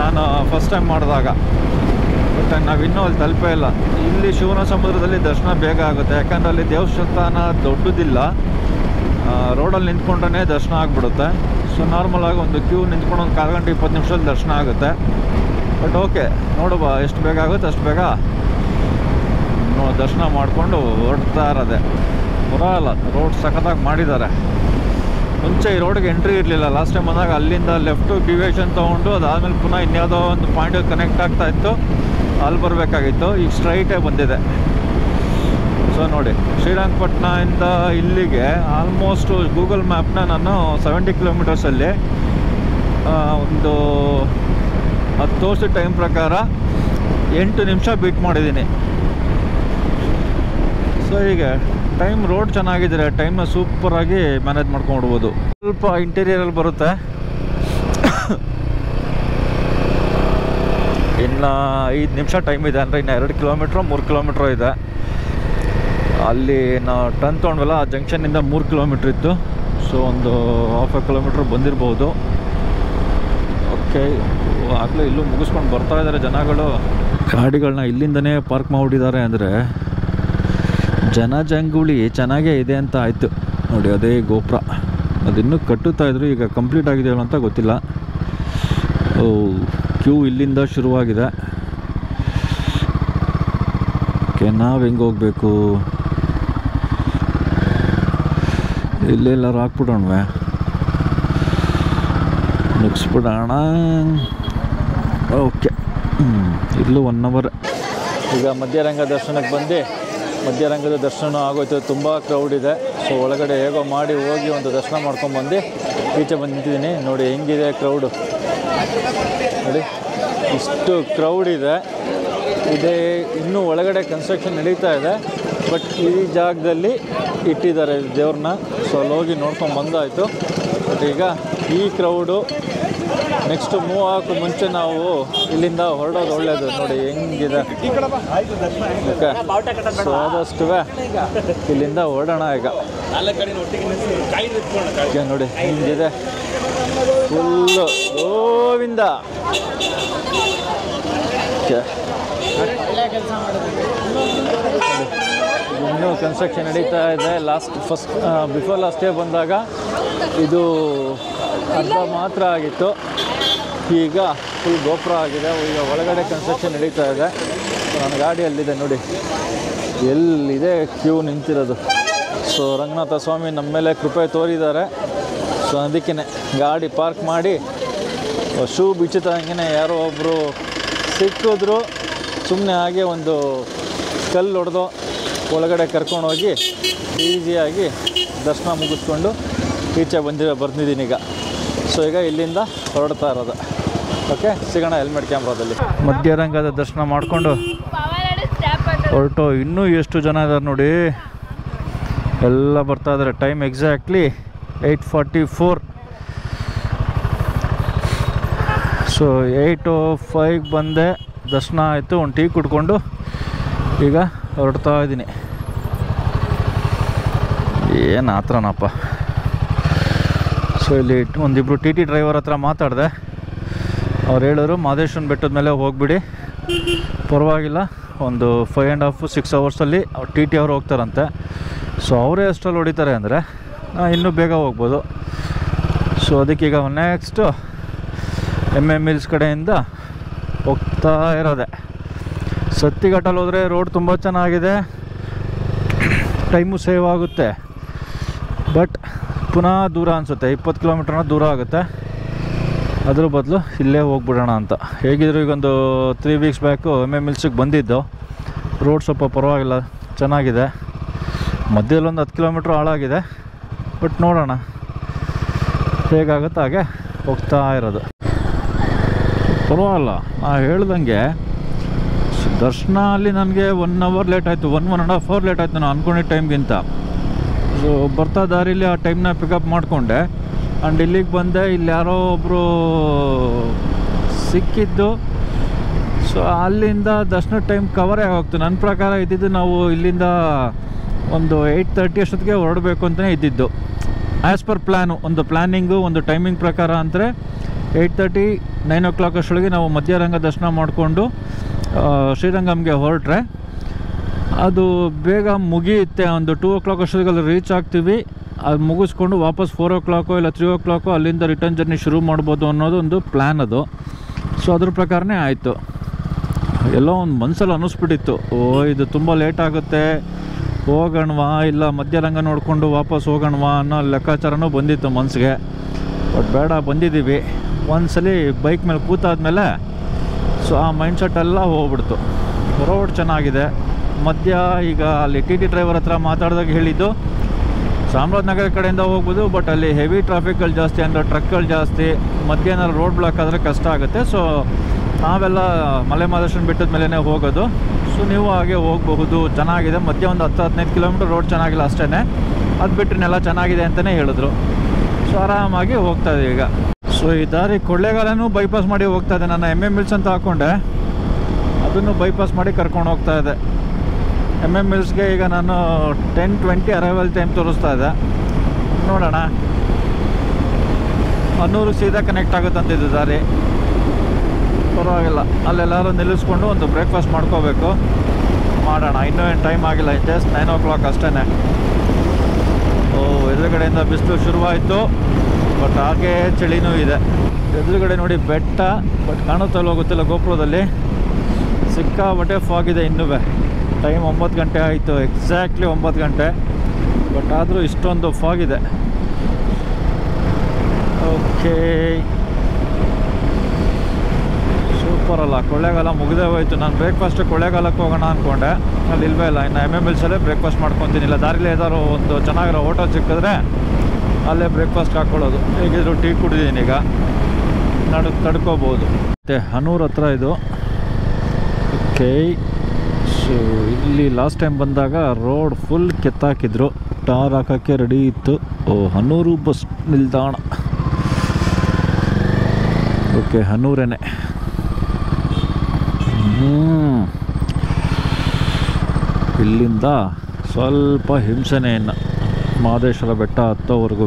ನಾನು ಫಸ್ಟ್ ಟೈಮ್ ಮಾಡಿದಾಗ. ಬಟ್ ನಾವಿನ್ನೂ ಅಲ್ಲಿ ತಲುಪೇ ಇಲ್ಲ. ಇಲ್ಲಿ ಶಿವನ ಸಮುದ್ರದಲ್ಲಿ ದರ್ಶನ ಬೇಗ ಆಗುತ್ತೆ, ಯಾಕಂದರೆ ಅಲ್ಲಿ ದೇವಸ್ಥಾನ ದೊಡ್ಡದಿಲ್ಲ. ರೋಡಲ್ಲಿ ನಿಂತ್ಕೊಂಡ್ರೆ ದರ್ಶನ ಆಗಿಬಿಡುತ್ತೆ. ಸೊ ನಾರ್ಮಲಾಗಿ ಒಂದು ಕ್ಯೂ ನಿಂತ್ಕೊಂಡು ಒಂದು 1/4 ಗಂಟೆ 20 ನಿಮಿಷದಲ್ಲಿ ದರ್ಶನ ಆಗುತ್ತೆ. ಬಟ್ ಓಕೆ, ನೋಡುವ ಎಷ್ಟು ಬೇಗ ಆಗುತ್ತೆ ಅಷ್ಟು ಬೇಗ ದರ್ಶನ ಮಾಡಿಕೊಂಡು ಹೊರಡ್ತಾ ಇರೋದೆ. ಪರವಾಗಿಲ್ಲ, ರೋಡ್ ಸಖತ್ತಾಗಿ ಮಾಡಿದ್ದಾರೆ. ಮುಂಚೆ ಈ ರೋಡ್ಗೆ ಎಂಟ್ರಿ ಇರಲಿಲ್ಲ. ಲಾಸ್ಟ್ ಟೈಮ್ ಬಂದಾಗ ಅಲ್ಲಿಂದ ಲೆಫ್ಟು ಡಿವಿಯೇಷನ್ ತೊಗೊಂಡು ಅದಾದಮೇಲೆ ಪುನಃ ಇನ್ಯಾವುದೋ ಒಂದು ಪಾಯಿಂಟಿಗೆ ಕನೆಕ್ಟ್ ಆಗ್ತಾ ಇತ್ತು, ಅಲ್ಲಿ ಬರಬೇಕಾಗಿತ್ತು. ಈಗ ಸ್ಟ್ರೈಟೇ ಬಂದಿದೆ. ಸೊ ನೋಡಿ, ಶ್ರೀರಂಗಪಟ್ಟಣದಿಂದ ಇಲ್ಲಿಗೆ ಆಲ್ಮೋಸ್ಟ್ ಗೂಗಲ್ ಮ್ಯಾಪ್ನ ನಾನು 70 ಕಿಲೋಮೀಟರ್ಸಲ್ಲಿ ಒಂದು 10 ವರ್ಷದ ಟೈಮ್ ಪ್ರಕಾರ 8 ನಿಮಿಷ ಬೀಟ್ ಮಾಡಿದ್ದೀನಿ. ಸೊ ಹೀಗೆ ಟೈಮ್ ರೋಡ್ ಚೆನ್ನಾಗಿದ್ರೆ ಟೈಮ್ನ ಸೂಪರಾಗಿ ಮ್ಯಾನೇಜ್ ಮಾಡ್ಕೊಂಡ್ಬಿಡ್ಬೋದು. ಸ್ವಲ್ಪ ಇಂಟೀರಿಯರಲ್ಲಿ ಬರುತ್ತೆ. ಇನ್ನು 5 ನಿಮಿಷ ಟೈಮ್ ಇದೆ. ಅಂದರೆ ಇನ್ನು 2 ಕಿಲೋಮೀಟ್ರು 3 ಕಿಲೋಮೀಟ್ರು ಇದೆ. ಅಲ್ಲಿ ನಾವು ಟರ್ನ್ ತೊಗೊಂಡ್ವಲ್ಲ, ಆ ಜಂಕ್ಷನ್ನಿಂದ 3 ಕಿಲೋಮೀಟ್ರ್ ಇತ್ತು. ಸೊ ಒಂದು 1/2 ಕಿಲೋಮೀಟ್ರ್ ಬಂದಿರ್ಬೋದು. ಓಕೆ, ಆಗಲೇ ಇಲ್ಲೂ ಮುಗಿಸ್ಕೊಂಡು ಬರ್ತಾ ಇದ್ದಾರೆ ಜನಗಳು. ಗಾಡಿಗಳನ್ನ ಇಲ್ಲಿಂದನೇ ಪಾರ್ಕ್ ಮಾಡಿಬಿಟ್ಟಿದ್ದಾರೆ ಅಂದರೆ ಜನಜಂಗುಳಿ ಚೆನ್ನಾಗೇ ಇದೆ ಅಂತ ಆಯಿತು. ನೋಡಿ ಅದೇ ಗೋಪುರ ಅದಿನ್ನೂ ಕಟ್ಟುತ್ತಾ ಇದ್ರು, ಈಗ ಕಂಪ್ಲೀಟ್ ಆಗಿದೆಯಲ್ಲ ಅಂತ ಗೊತ್ತಿಲ್ಲ. ಕ್ಯೂ ಇಲ್ಲಿಂದ ಶುರುವಾಗಿದೆ. ಓಕೆ, ನಾವು ಹೆಂಗೆ ಹೋಗ್ಬೇಕು? ಇಲ್ಲೆಲ್ಲರೂ ಹಾಕ್ಬಿಡೋಣವೆ, ಮುಗಿಸ್ಬಿಡೋಣ. ಓಕೆ, ಇಲ್ಲೂ 1 ಅವರ್. ಈಗ ಮಧ್ಯರಂಗ ದರ್ಶನಕ್ಕೆ ಬಂದು ಮಧ್ಯರಂಗದ ದರ್ಶನ ಆಗೋಯ್ತು. ತುಂಬ ಕ್ರೌಡ್ ಇದೆ. ಸೊ ಒಳಗಡೆ ಹೇಗೋ ಮಾಡಿ ಹೋಗಿ ಒಂದು ದರ್ಶನ ಮಾಡ್ಕೊಂಡ್ಬಂದು ಈಚೆ ಬಂದಿದ್ದೀನಿ. ನೋಡಿ ಹೆಂಗಿದೆ ಕ್ರೌಡು, ನೋಡಿ ಇಷ್ಟು ಕ್ರೌಡ್ ಇದೆ. ಇದೇ ಇನ್ನೂ ಒಳಗಡೆ ಕನ್ಸ್ಟ್ರಕ್ಷನ್ ನಡೀತಾ ಇದೆ, ಬಟ್ ಈ ಜಾಗದಲ್ಲಿ ಇಟ್ಟಿದ್ದಾರೆ ದೇವ್ರನ್ನ. ಸೊ ಅಲ್ಲಿ ಹೋಗಿ ನೋಡ್ಕೊಂಡು ಬಂದಾಯಿತು. ಬಟ್ ಈಗ ಈ ಕ್ರೌಡು ನೆಕ್ಸ್ಟ್ ಮೂವ್ ಆಗೋಕ್ಕೆ ಮುಂಚೆ ನಾವು ಇಲ್ಲಿಂದ ಹೊರಡೋದು ಒಳ್ಳೆಯದು. ನೋಡಿ ಹೆಂಗಿದೆ. ಓಕೆ, ಸೊ ಆದಷ್ಟು ಇಲ್ಲಿಂದ ಹೊರಡೋಣ ಈಗ. ನೋಡಿ ಹೆಂಗಿದೆ, ಫುಲ್ಲು ಗೋವಿಂದ. ಓಕೆ, ಇನ್ನೂ ಕನ್ಸ್ಟ್ರಕ್ಷನ್ ನಡೀತಾ ಇದೆ. ಬಿಫೋರ್ ಲಾಸ್ಟ್ ಡೇ ಬಂದಾಗ ಇದು ಅರ್ಧ ಮಾತ್ರ ಆಗಿತ್ತು, ಈಗ ಫುಲ್ ಗೋಪುರ ಆಗಿದೆ. ಈಗ ಒಳಗಡೆ ಕನ್ಸ್ಟ್ರಕ್ಷನ್ ನಡೀತಾ ಇದೆ. ನನ್ನ ಗಾಡಿ ಅಲ್ಲಿದೆ ನೋಡಿ, ಎಲ್ಲಿದೆ ಕ್ಯೂ ನಿಂತಿರೋದು. ಸೊ ರಂಗನಾಥ ಸ್ವಾಮಿ ನಮ್ಮ ಮೇಲೆ ಕೃಪೆ ತೋರಿದ್ದಾರೆ. ಸೊ ಅದಕ್ಕೇ ಗಾಡಿ ಪಾರ್ಕ್ ಮಾಡಿ ಶೂ ಬಿಚ್ಚುತ್ತಂಗೆ ಯಾರೋ ಒಬ್ಬರು ಸಿಕ್ಕಿದ್ರು, ಸುಮ್ಮನೆ ಹಾಗೆ ಒಂದು ಕಲ್ಲು ಹೊಡೆದು ಒಳಗಡೆ ಕರ್ಕೊಂಡೋಗಿ ಈಸಿಯಾಗಿ ದರ್ಶನ ಮುಗಿಸ್ಕೊಂಡು ಈಚೆ ಬಂದಿದ್ದೀನಿ ಈಗ. ಸೊ ಈಗ ಇಲ್ಲಿಂದ ಹೊರಡ್ತಾ ಇರೋದು. ಓಕೆ, ಸಿಗೋಣ ಹೆಲ್ಮೆಟ್ ಕ್ಯಾಮ್ರಾದಲ್ಲಿ. ಮಧ್ಯರಂಗದ ದರ್ಶನ ಮಾಡಿಕೊಂಡು ಹೊರಟು. ಇನ್ನೂ ಎಷ್ಟು ಜನ ಇದ್ದಾರೆ ನೋಡಿ, ಎಲ್ಲ ಬರ್ತಾ ಇದ್ದಾರೆ. Time exactly 8:44. ಸೊ 8:05 ಬಂದೆ, ದರ್ಶನ ಆಯಿತು, ಒಂದು ಟೀ ಕುಡ್ಕೊಂಡು ಈಗ ಹೊರಡ್ತಾ ಇದ್ದೀನಿ. ಏನು ಆತ್ರನಪ್ಪ. ಸೊ ಇಲ್ಲಿ ಒಂದಿಬ್ಬರು ಟಿ ಡ್ರೈವರ್ ಹತ್ರ ಮಾತಾಡಿದೆ. ಅವ್ರು ಹೇಳಿದ್ರು ಮಹದೇಶ್ವರನ ಬೆಟ್ಟದ ಮೇಲೆ ಹೋಗಿಬಿಡಿ, ಪರವಾಗಿಲ್ಲ, ಒಂದು 5.5-6 ಅವರ್ಸಲ್ಲಿ ಟಿ ಅವ್ರು ಹೋಗ್ತಾರಂತೆ. ಸೊ ಅವರೇ ಅಷ್ಟರಲ್ಲಿ ಹೊಡಿತಾರೆ ಅಂದರೆ ಇನ್ನೂ ಬೇಗ ಹೋಗ್ಬೋದು. ಸೊ ಅದಕ್ಕೀಗ ನೆಕ್ಸ್ಟು MM ಹಿಲ್ಸ್ ಕಡೆಯಿಂದ ಹೋಗ್ತಾ ಇರೋದೆ. ಸತ್ತಿಘಟ್ಟಲ್ಲಿ ಹೋದರೆ ರೋಡ್ ತುಂಬ ಚೆನ್ನಾಗಿದೆ, ಟೈಮು ಸೇವ್ ಆಗುತ್ತೆ. ಬಟ್ ಪುನಃ ದೂರ ಅನಿಸುತ್ತೆ, 20 ಕಿಲೋಮೀಟ್ರನ ದೂರ ಆಗುತ್ತೆ. ಅದ್ರ ಬದಲು ಇಲ್ಲೇ ಹೋಗ್ಬಿಡೋಣ ಅಂತ. ಹೇಗಿದ್ರು ಈಗೊಂದು 3 ವೀಕ್ಸ್ ಬ್ಯಾಕು MM ಹಿಲ್ಸಿಗೆ ಬಂದಿದ್ದು. ರೋಡ್ ಸ್ವಲ್ಪ ಪರವಾಗಿಲ್ಲ, ಚೆನ್ನಾಗಿದೆ. ಮಧ್ಯದಲ್ಲೊಂದು 10 ಕಿಲೋಮೀಟ್ರ್ ಹಾಳಾಗಿದೆ. ಬಟ್ ನೋಡೋಣ ಹೇಗಾಗುತ್ತೆ ಹಾಗೆ ಹೋಗ್ತಾ ಇರೋದು. ಪರವಾಗಿಲ್ಲ, ಹೇಳ್ದಂಗೆ ದರ್ಶನ ಅಲ್ಲಿ ನನಗೆ 1 ಅವರ್ ಲೇಟ್ ಆಯಿತು, 1.5 ಅವರ್ ಲೇಟ್ ಆಯಿತು ನಾನು ಅಂದ್ಕೊಂಡಿದ್ದ ಟೈಮ್ಗಿಂತ. ಸೊ ಬರ್ತಾ ದಾರಿಲಿ ಆ ಟೈಮ್ನ ಪಿಕಪ್ ಮಾಡಿಕೊಂಡೆ. ಆ್ಯಂಡ್ ಇಲ್ಲಿಗೆ ಬಂದೆ, ಇಲ್ಲಿ ಯಾರೋ ಒಬ್ಬರು ಸಿಕ್ಕಿದ್ದು. ಸೊ ಅಲ್ಲಿಂದ ದರ್ಶನ ಟೈಮ್ ಕವರೇ ಆಗೋಗ್ತು. ನನ್ನ ಪ್ರಕಾರ ಇದ್ದಿದ್ದು ನಾವು ಇಲ್ಲಿಂದ ಒಂದು 8:30 ಅಷ್ಟೊತ್ತಿಗೆ ಹೊರಡಬೇಕು ಅಂತಲೇ ಇದ್ದಿದ್ದು. ಆ್ಯಸ್ ಪರ್ ಪ್ಲ್ಯಾನು, ಒಂದು ಪ್ಲ್ಯಾನಿಂಗು, ಒಂದು ಟೈಮಿಂಗ್ ಪ್ರಕಾರ ಅಂದರೆ 8:30-9 o'clock ಅಷ್ಟೊಳಗೆ ನಾವು ಮಧ್ಯರಂಗ ದರ್ಶನ ಮಾಡಿಕೊಂಡು ಶ್ರೀರಂಗಂಗೆ ಹೊರಟ್ರೆ ಅದು ಬೇಗ ಮುಗಿಯುತ್ತೆ. ಒಂದು 2 o'clock ಅಷ್ಟೊತ್ತಿಗೆ ಅಲ್ಲಿ ರೀಚ್ ಆಗ್ತೀವಿ. ಅದು ಮುಗಿಸ್ಕೊಂಡು ವಾಪಸ್ 4 o'clock ಇಲ್ಲ 3 o'clock ಅಲ್ಲಿಂದ ರಿಟರ್ನ್ ಜರ್ನಿ ಶುರು ಮಾಡ್ಬೋದು ಅನ್ನೋದು ಒಂದು ಪ್ಲ್ಯಾನ್ ಅದು. ಸೊ ಅದ್ರ ಪ್ರಕಾರನೇ ಆಯಿತು. ಎಲ್ಲೋ ಒಂದು ಮನಸ್ಸಲ್ಲಿ ಅನ್ನಿಸ್ಬಿಟ್ಟಿತ್ತು, ಇದು ತುಂಬ ಲೇಟ್ ಆಗುತ್ತೆ, ಹೋಗೋಣವಾ ಇಲ್ಲ ಮಧ್ಯರಂಗ ನೋಡಿಕೊಂಡು ವಾಪಸ್ ಹೋಗೋಣವಾ ಅನ್ನೋ ಲೆಕ್ಕಾಚಾರನೂ ಬಂದಿತ್ತು ಮನಸ್ಸಿಗೆ. ಬಟ್ ಬೇಡ, ಬಂದಿದ್ದೀವಿ. ಒಂದ್ಸಲಿ ಬೈಕ್ ಮೇಲೆ ಕೂತಾದ್ಮೇಲೆ ಸೊ ಆ ಮೈಂಡ್ಸೆಟ್ಟೆಲ್ಲ ಹೋಗ್ಬಿಡ್ತು. ರೋಡ್ ಚೆನ್ನಾಗಿದೆ. ಮಧ್ಯ ಈಗ ಅಲ್ಲಿ ಟಿ ಡ್ರೈವರ್ ಹತ್ರ ಮಾತಾಡಿದಾಗ ಹೇಳಿದ್ದು ಚಾಮರಾಜನಗರ ಕಡೆಯಿಂದ ಹೋಗ್ಬೋದು, ಬಟ್ ಅಲ್ಲಿ ಹೆವಿ ಟ್ರಾಫಿಕ್ಗಳು ಜಾಸ್ತಿ, ಅಂದರೆ ಟ್ರಕ್ಗಳು ಜಾಸ್ತಿ. ಮಧ್ಯ ಏನಾದ್ರು ರೋಡ್ ಬ್ಲಾಕ್ ಆದರೆ ಕಷ್ಟ ಆಗುತ್ತೆ. ಸೊ ನಾವೆಲ್ಲ ಮಲೆ ಮಹದೇಶ್ವರನ ಬೆಟ್ಟದ ಮೇಲೇ ಹೋಗೋದು. ಸೊ ನೀವು ಹಾಗೆ ಹೋಗಬಹುದು, ಚೆನ್ನಾಗಿದೆ. ಮಧ್ಯ ಒಂದು 10-15 ಕಿಲೋಮೀಟರ್ ರೋಡ್ ಚೆನ್ನಾಗಿಲ್ಲ ಅಷ್ಟೇ, ಅದು ಬಿಟ್ಟರೆಲ್ಲ ಚೆನ್ನಾಗಿದೆ ಅಂತಲೇ ಹೇಳಿದ್ರು. ಸೊ ಆರಾಮಾಗಿ ಹೋಗ್ತಾ ಇದೆ ಈಗ. ಸೊ ಈ ದಾರಿ ಕೊಳ್ಳೇಗಾಲನೂ ಬೈಪಾಸ್ ಮಾಡಿ ಹೋಗ್ತಾ ಇದೆ. ನಾನು MM ಹಿಲ್ಸ್ ಅಂತ ಹಾಕ್ಕೊಂಡೆ, ಅದನ್ನು ಬೈಪಾಸ್ ಮಾಡಿ ಕರ್ಕೊಂಡು ಹೋಗ್ತಾ ಇದೆ. MM ಹಿಲ್ಸ್ಗೆ ಈಗ ನಾನು 10:20 ಅರೈವಲ್ ಟೈಮ್ ತೋರಿಸ್ತಾ ಇದೆ. ನೋಡೋಣ, 100 ಸೀದಾ ಕನೆಕ್ಟ್ ಆಗುತ್ತಂತಿದ್ದು ದಾರಿ. ಪರವಾಗಿಲ್ಲ. ಅಲ್ಲೆಲ್ಲರೂ ನಿಲ್ಲಿಸ್ಕೊಂಡು ಒಂದು ಬ್ರೇಕ್ಫಾಸ್ಟ್ ಮಾಡ್ಕೋಬೇಕು. ಮಾಡೋಣ. ಇನ್ನೂ ಏನು ಟೈಮ್ ಆಗಿಲ್ಲ, ಜಸ್ಟ್ 9 o'clock ಅಷ್ಟೇ. ಎದುರುಗಡೆಯಿಂದ ಬಿಸಿಲು ಶುರುವಾಯಿತು, ಬಟ್ ಹಾಗೇ ಚಳಿನೂ ಇದೆ. ಎದುರುಗಡೆ ನೋಡಿ ಬೆಟ್ಟ, ಬಟ್ ಕಾಣುತ್ತಲ್ಲೋ ಗೊತ್ತಿಲ್ಲ ಗೋಪುರದಲ್ಲಿ. ಸಿಕ್ಕಾಬಟ್ಟೆ ಫಾಗ್ ಇದೆ. ಇನ್ನೂ ಟೈಮ್ 9 ಗಂಟೆ ಆಯಿತು, ಎಕ್ಸಾಕ್ಟ್ಲಿ 9 ಗಂಟೆ. ಬಟ್ ಆದರೂ ಇಷ್ಟೊಂದು ಫಾಗ್ ಇದೆ. ಓಕೆ, ಸೂಪರ್ ಅಲ್ಲ. ಕೊಳ್ಳೇಗಾಲ ಮುಗಿದೇ ಹೋಯ್ತು. ನಾನು ಬ್ರೇಕ್ಫಾಸ್ಟ್ ಕೊಳ್ಳೇಗಾಲಕ್ಕೆ ಹೋಗೋಣ ಅಂದ್ಕೊಂಡೆ, ಅಲ್ಲಿ ಇಲ್ವೇ ಇಲ್ಲ. ಇನ್ನು MMLಸಲ್ಲೇ ಬ್ರೇಕ್ಫಾಸ್ಟ್ ಮಾಡ್ಕೊತೀನಿ. ಇಲ್ಲ ದಾರಿಲಿ ಏದಾದ್ರು ಒಂದು ಚೆನ್ನಾಗಿರೋ ಹೋಟೆಲ್ ಸಿಕ್ಕಿದ್ರೆ ಅಲ್ಲೇ ಬ್ರೇಕ್ಫಾಸ್ಟ್ ಹಾಕ್ಕೊಳ್ಳೋದು. ಹೇಗಿದ್ರು ಟೀ ಕುಡಿದೀನಿ, ಈಗ ತಡ್ಕೋಬೋದು. ಮತ್ತು ಹನೂರ್ ಹತ್ರ ಇದು. ಓಕೆ, ಸೊ ಇಲ್ಲಿ ಲಾಸ್ಟ್ ಟೈಮ್ ಬಂದಾಗ ರೋಡ್ ಫುಲ್ ಕೆತ್ತಾಕಿದ್ರು, ಟಾರ್ ಹಾಕೋಕ್ಕೆ ರೆಡಿ ಇತ್ತು. ಹನೂರು ಬಸ್ ನಿಲ್ದಾಣ. ಓಕೆ, ಹನೂರೇನೆ. ಇಲ್ಲಿಂದ ಸ್ವಲ್ಪ ಹಿಂಸೆನೇ ಇನ್ನು ಮಹದೇಶ್ವರ ಬೆಟ್ಟ ಹತ್ತೋವರೆಗೂ.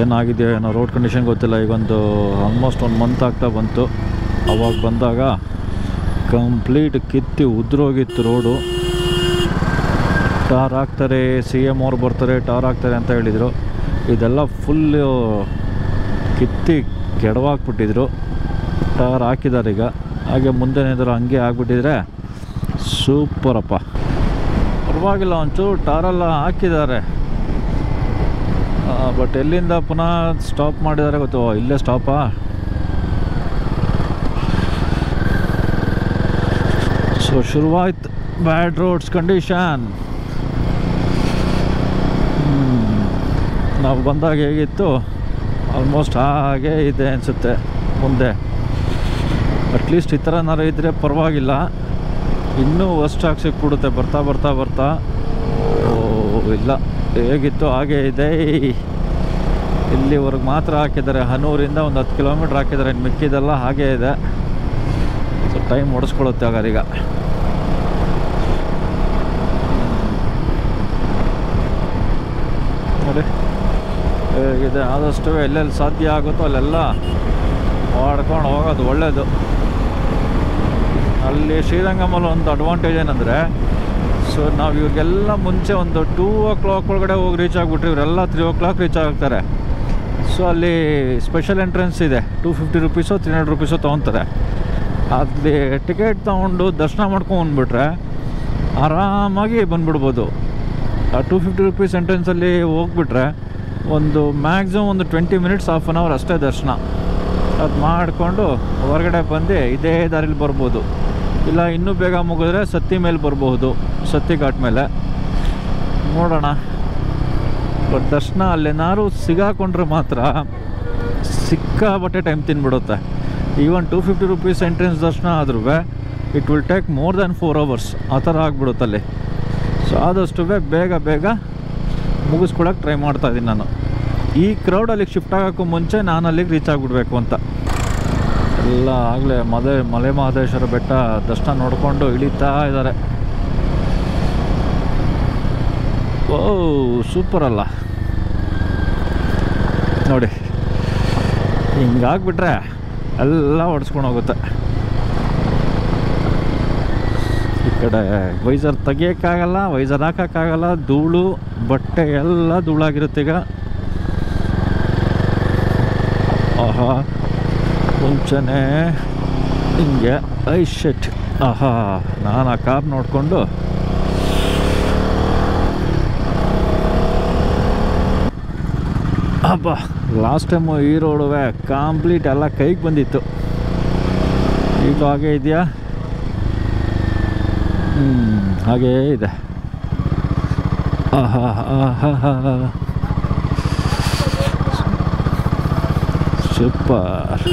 ಏನಾಗಿದೆಯೋ ಏನೋ ರೋಡ್ ಕಂಡೀಷನ್ ಗೊತ್ತಿಲ್ಲ. ಈಗೊಂದು ಆಲ್ಮೋಸ್ಟ್ 1 ಮಂತ್ ಆಗ್ತಾ ಬಂತು. ಅವಾಗ ಬಂದಾಗ ಕಂಪ್ಲೀಟ್ ಕಿತ್ತಿ ಉದ್ರೋಗಿತ್ತು ರೋಡು. ಟಾರ್ ಹಾಕ್ತಾರೆ, CM ಅವ್ರು ಬರ್ತಾರೆ, ಟಾರ್ ಹಾಕ್ತಾರೆ ಅಂತ ಹೇಳಿದರು. ಇದೆಲ್ಲ ಫುಲ್ಲು ಕಿತ್ತಿ ಕೆಡವಾಕ್ಬಿಟ್ಟಿದ್ರು. ಟಾರ್ ಹಾಕಿದ್ದಾರೆ ಈಗ. ಹಾಗೆ ಮುಂದೆನೇನಾದರೂ ಹಂಗೆ ಆಗಿಬಿಟ್ಟಿದ್ರೆ ಸೂಪರಪ್ಪ. ಪರವಾಗಿಲ್ಲ, ಒಂಚೂರು ಟಾರೆಲ್ಲ ಹಾಕಿದ್ದಾರೆ. ಬಟ್ ಎಲ್ಲಿಂದ ಪುನಃ ಸ್ಟಾಪ್ ಮಾಡಿದ್ದಾರೆ ಗೊತ್ತು. ಇಲ್ಲೇ ಸ್ಟಾಪಾ? ಸೊ ಶುರುವಾಯ್ತು ಬ್ಯಾಡ್ ರೋಡ್ಸ್ ಕಂಡೀಷನ್. ನಾವು ಬಂದಾಗ ಹೇಗಿತ್ತು ಆಲ್ಮೋಸ್ಟ್ ಹಾಗೇ ಇದೆ ಅನಿಸುತ್ತೆ ಮುಂದೆ. ಅಟ್ಲೀಸ್ಟ್ ಈ ಥರನಾರು ಇದ್ದರೆ ಪರವಾಗಿಲ್ಲ. ಇನ್ನೂ ವರ್ಸ್ಟಾಗಿ ಸಿಕ್ಬಿಡುತ್ತೆ ಬರ್ತಾ ಬರ್ತಾ ಬರ್ತಾ. ಇಲ್ಲ, ಹೇಗಿತ್ತು ಹಾಗೇ ಇದೆ. ಇಲ್ಲಿವರೆಗೆ ಮಾತ್ರ ಹಾಕಿದ್ದಾರೆ. ಹನೂರಿಂದ ಒಂದು 10 ಕಿಲೋಮೀಟ್ರ್ ಹಾಕಿದ್ದಾರೆ. ಇನ್ನು ಮಿಕ್ಕಿದೆಲ್ಲ ಹಾಗೇ ಇದೆ. ಸೊ ಟೈಮ್ ಓಡಿಸ್ಕೊಳ್ಳುತ್ತೆ ಹಾಗಾರೀಗ. ನೋಡಿ ಹೇಗಿದೆ. ಆದಷ್ಟು ಎಲ್ಲೆಲ್ಲಿ ಸಾಧ್ಯ ಆಗುತ್ತೋ ಅಲ್ಲೆಲ್ಲ ಮಾಡ್ಕೊಂಡು ಹೋಗೋದು ಒಳ್ಳೆಯದು. ಅಲ್ಲಿ ಶ್ರೀರಂಗಮಲ್ಲಿ ಒಂದು ಅಡ್ವಾಂಟೇಜ್ ಏನಂದರೆ, ಸೊ ನಾವು ಇವ್ರಿಗೆಲ್ಲ ಮುಂಚೆ ಒಂದು 2 o'clock ಒಳಗಡೆ ಹೋಗಿ ರೀಚ್ ಆಗಿಬಿಟ್ರಿ. ಇವರೆಲ್ಲ 3 o'clock ರೀಚ್ ಆಗ್ತಾರೆ. ಸೊ ಅಲ್ಲಿ ಸ್ಪೆಷಲ್ ಎಂಟ್ರೆನ್ಸ್ ಇದೆ. 250 ರೂಪೀಸೋ 300 ರೂಪೀಸೋ ತೊಗೊತಾರೆ. ಅಲ್ಲಿ ಟಿಕೆಟ್ ತೊಗೊಂಡು ದರ್ಶನ ಮಾಡ್ಕೊಂಡ್ಬಂದ್ಬಿಟ್ರೆ ಆರಾಮಾಗಿ ಬಂದುಬಿಡ್ಬೋದು. ಆ 250 ರೂಪೀಸ್ ಎಂಟ್ರೆನ್ಸಲ್ಲಿ ಹೋಗ್ಬಿಟ್ರೆ ಒಂದು ಮ್ಯಾಕ್ಸಿಮಮ್ ಒಂದು 20 minutes, ಹಾಫ್ ಆನ್ ಅವರ್ ಅಷ್ಟೇ ದರ್ಶನ. ಅದು ಮಾಡಿಕೊಂಡು ಹೊರಗಡೆ ಬಂದು ಇದೇ ದಾರಿಲಿ ಬರ್ಬೋದು. ಇಲ್ಲ ಇನ್ನೂ ಬೇಗ ಮುಗಿದ್ರೆ ಸತ್ತಿ ಮೇಲೆ ಬರ್ಬೋದು, ಸತ್ತಿ ಘಾಟ್ ಮೇಲೆ. ನೋಡೋಣ. ಬಟ್ ದರ್ಶನ ಅಲ್ಲೇನಾದ್ರು ಸಿಗಾಕೊಂಡ್ರೆ ಮಾತ್ರ ಸಿಕ್ಕಾಬಟ್ಟೆ ಟೈಮ್ ತಿನ್ಬಿಡುತ್ತೆ. ಈವನ್ 250 ರೂಪೀಸ್ ಎಂಟ್ರೆನ್ಸ್ ದರ್ಶನ ಆದ್ರೂ it will take more than 4 hours ಆ ಥರ ಆಗ್ಬಿಡುತ್ತೆ ಅಲ್ಲಿ. ಸೊ ಆದಷ್ಟು ಬೇಗ ಬೇಗ ಮುಗಿಸ್ಕೊಳಕ್ಕೆ ಟ್ರೈ ಮಾಡ್ತಾಯಿದ್ದೀನಿ ನಾನು. ಈ ಕ್ರೌಡ್ ಅಲ್ಲಿಗೆ ಶಿಫ್ಟ್ ಆಗೋಕ್ಕೂ ಮುಂಚೆ ನಾನು ಅಲ್ಲಿಗೆ ರೀಚ್ ಆಗಿಬಿಡ್ಬೇಕು ಅಂತ. ಎಲ್ಲ ಆಗಲೇ ಮಲೆ ಮಹದೇಶ್ವರ ಬೆಟ್ಟ ದರ್ಶನ ನೋಡಿಕೊಂಡು ಇಳಿತಾ ಇದ್ದಾರೆ. ಓ ಸೂಪರ್ ಅಲ್ಲ ನೋಡಿ. ಹಿಂಗಾಗ್ಬಿಟ್ರೆ ಎಲ್ಲ ಹೊಡ್ಸ್ಕೊಂಡು ಹೋಗುತ್ತೆ. ಈ ಕಡೆ ವೈಸರ್ ತೆಗಿಯೋಕ್ಕಾಗಲ್ಲ, ವೈಸರ್ ಹಾಕೋಕ್ಕಾಗಲ್ಲ. ಧೂಳು, ಬಟ್ಟೆ ಎಲ್ಲ ಧೂಳಾಗಿರುತ್ತೆ ಈಗ. ಆಹಾ, ಮುಂಚೆನೇ ಹಿಂಗೆ ಶೆಟ್. ಆಹಾ, ನಾನು ಆ ಕಾರ್ ನೋಡಿಕೊಂಡು ಅಬ್ಬಾ, ಲಾಸ್ಟ್ ಟೈಮು ಈ ರೋಡುವೆ ಕಂಪ್ಲೀಟ್ ಎಲ್ಲ ಕೈಗೆ ಬಂದಿತ್ತು. ಈಗ ಹಾಗೇ ಇದೆಯಾ? ಹಾಗೇ ಇದೆ. ಆಹಾ ಆಹಾ, ಸೂಪರ್.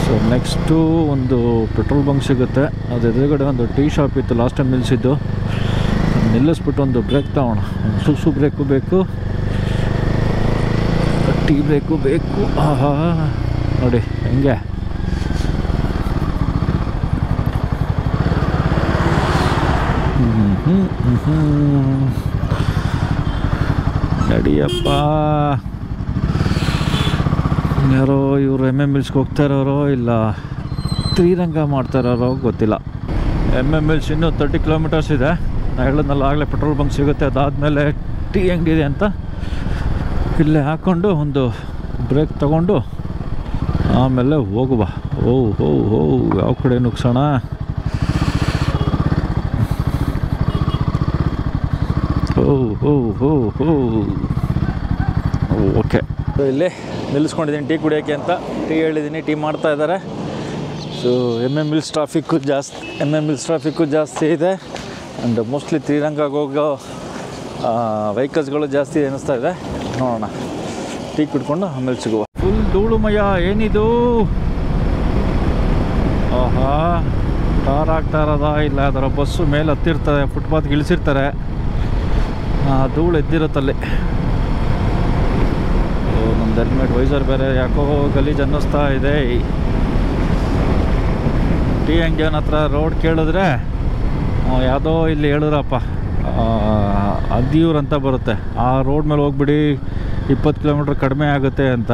ಸೊ ನೆಕ್ಸ್ಟು ಒಂದು ಪೆಟ್ರೋಲ್ ಬಂಕ್ ಸಿಗುತ್ತೆ. ಅದು ಎದುರುಗಡೆ ಒಂದು ಟೀ ಶಾಪ್ ಇತ್ತು ಲಾಸ್ಟ್ ಟೈಮ್ ನಿಲ್ಲಿಸಿದ್ದು. ನಿಲ್ಲಿಸ್ಬಿಟ್ಟು ಒಂದು ಬ್ರೇಕ್ ತಗೋಣ. ಸುಸು ಬ್ರೇಕು ಬೇಕು, ಟೀ ಬ್ರೇಕು ಬೇಕು. ಆಹಾ ನೋಡಿ ಹೆಂಗೆ. ನಡಿಯಪ್ಪ. ಯಾರೋ ಇವರು MMLSಗೆ ಹೋಗ್ತಾ ಇರೋರೋ ಇಲ್ಲ ಶ್ರೀರಂಗ ಮಾಡ್ತಾ ಇರೋರೋ ಗೊತ್ತಿಲ್ಲ. MMLS ಇನ್ನೂ 30 ಕಿಲೋಮೀಟರ್ಸ್ ಇದೆ. ನಾನು ಹೇಳಿದ್ನಲ್ಲ ಆಗಲೇ ಪೆಟ್ರೋಲ್ ಬಂಕ್ ಸಿಗುತ್ತೆ, ಅದಾದಮೇಲೆ ಟೀ ಅಂಗಡಿ ಇದೆ ಅಂತ ಇಲ್ಲೇ ಹಾಕ್ಕೊಂಡು ಒಂದು ಬ್ರೇಕ್ ತಗೊಂಡು ಆಮೇಲೆ ಹೋಗುವ. ಯಾವ ಕಡೆ ನುಗ್ಸೋಣ? ಓಕೆ, ಇಲ್ಲಿ ನಿಲ್ಲಿಸ್ಕೊಂಡಿದ್ದೀನಿ ಟೀ ಕುಡಿಯೋಕ್ಕೆ ಅಂತ. ಟೀ ಹೇಳಿದ್ದೀನಿ, ಟೀ ಮಾಡ್ತಾ ಇದ್ದಾರೆ. ಸೊ MMLS ಟ್ರಾಫಿಕ್ಕು ಜಾಸ್ತಿ ಇದೆ. ಆ್ಯಂಡ್ ಮೋಸ್ಟ್ಲಿ ಶ್ರೀರಂಗಕ್ಕೆ ಹೋಗೋ ವೆಹಿಕಲ್ಸ್ಗಳು ಜಾಸ್ತಿ ಅನ್ನಿಸ್ತಾ ಇದೆ. ನೋಡೋಣ, ಟೀ ಕುಡ್ಕೊಂಡು ಆಮೇಲೆ ಸಿಗುವ. ಫುಲ್ ಧೂಳುಮಯ. ಏನಿದು? ಆಹಾ, ಕಾರ್ ಆಗ್ತಾ ಇರೋದ ಇಲ್ಲ ಅದರ ಬಸ್ಸು ಮೇಲೆ ಹತ್ತಿರ್ತಾರೆ, ಫುಟ್ಪಾತ್ಗೆ ಇಳಿಸಿರ್ತಾರೆ, ಧೂಳು ಎದ್ದಿರುತ್ತಲ್ಲಿ. ನಮ್ಮದು ಹೆಲ್ಮೆಟ್ ವೈಸರ್ ಬೇರೆ ಯಾಕೋ ಗಲೀಜು ಅನ್ನಿಸ್ತಾ ಇದೆ. ಟೀ ಅಂಗಡಿಯವ್ನ ಹತ್ರ ರೋಡ್ ಕೇಳಿದ್ರೆ ಯಾವುದೋ ಇಲ್ಲಿ ಹೇಳಿದ್ರಪ್ಪ, ಅದಿಯೂರು ಅಂತ ಬರುತ್ತೆ, ಆ ರೋಡ್ ಮೇಲೆ ಹೋಗ್ಬಿಡಿ 20 ಕಿಲೋಮೀಟ್ರ್ ಕಡಿಮೆ ಆಗುತ್ತೆ ಅಂತ.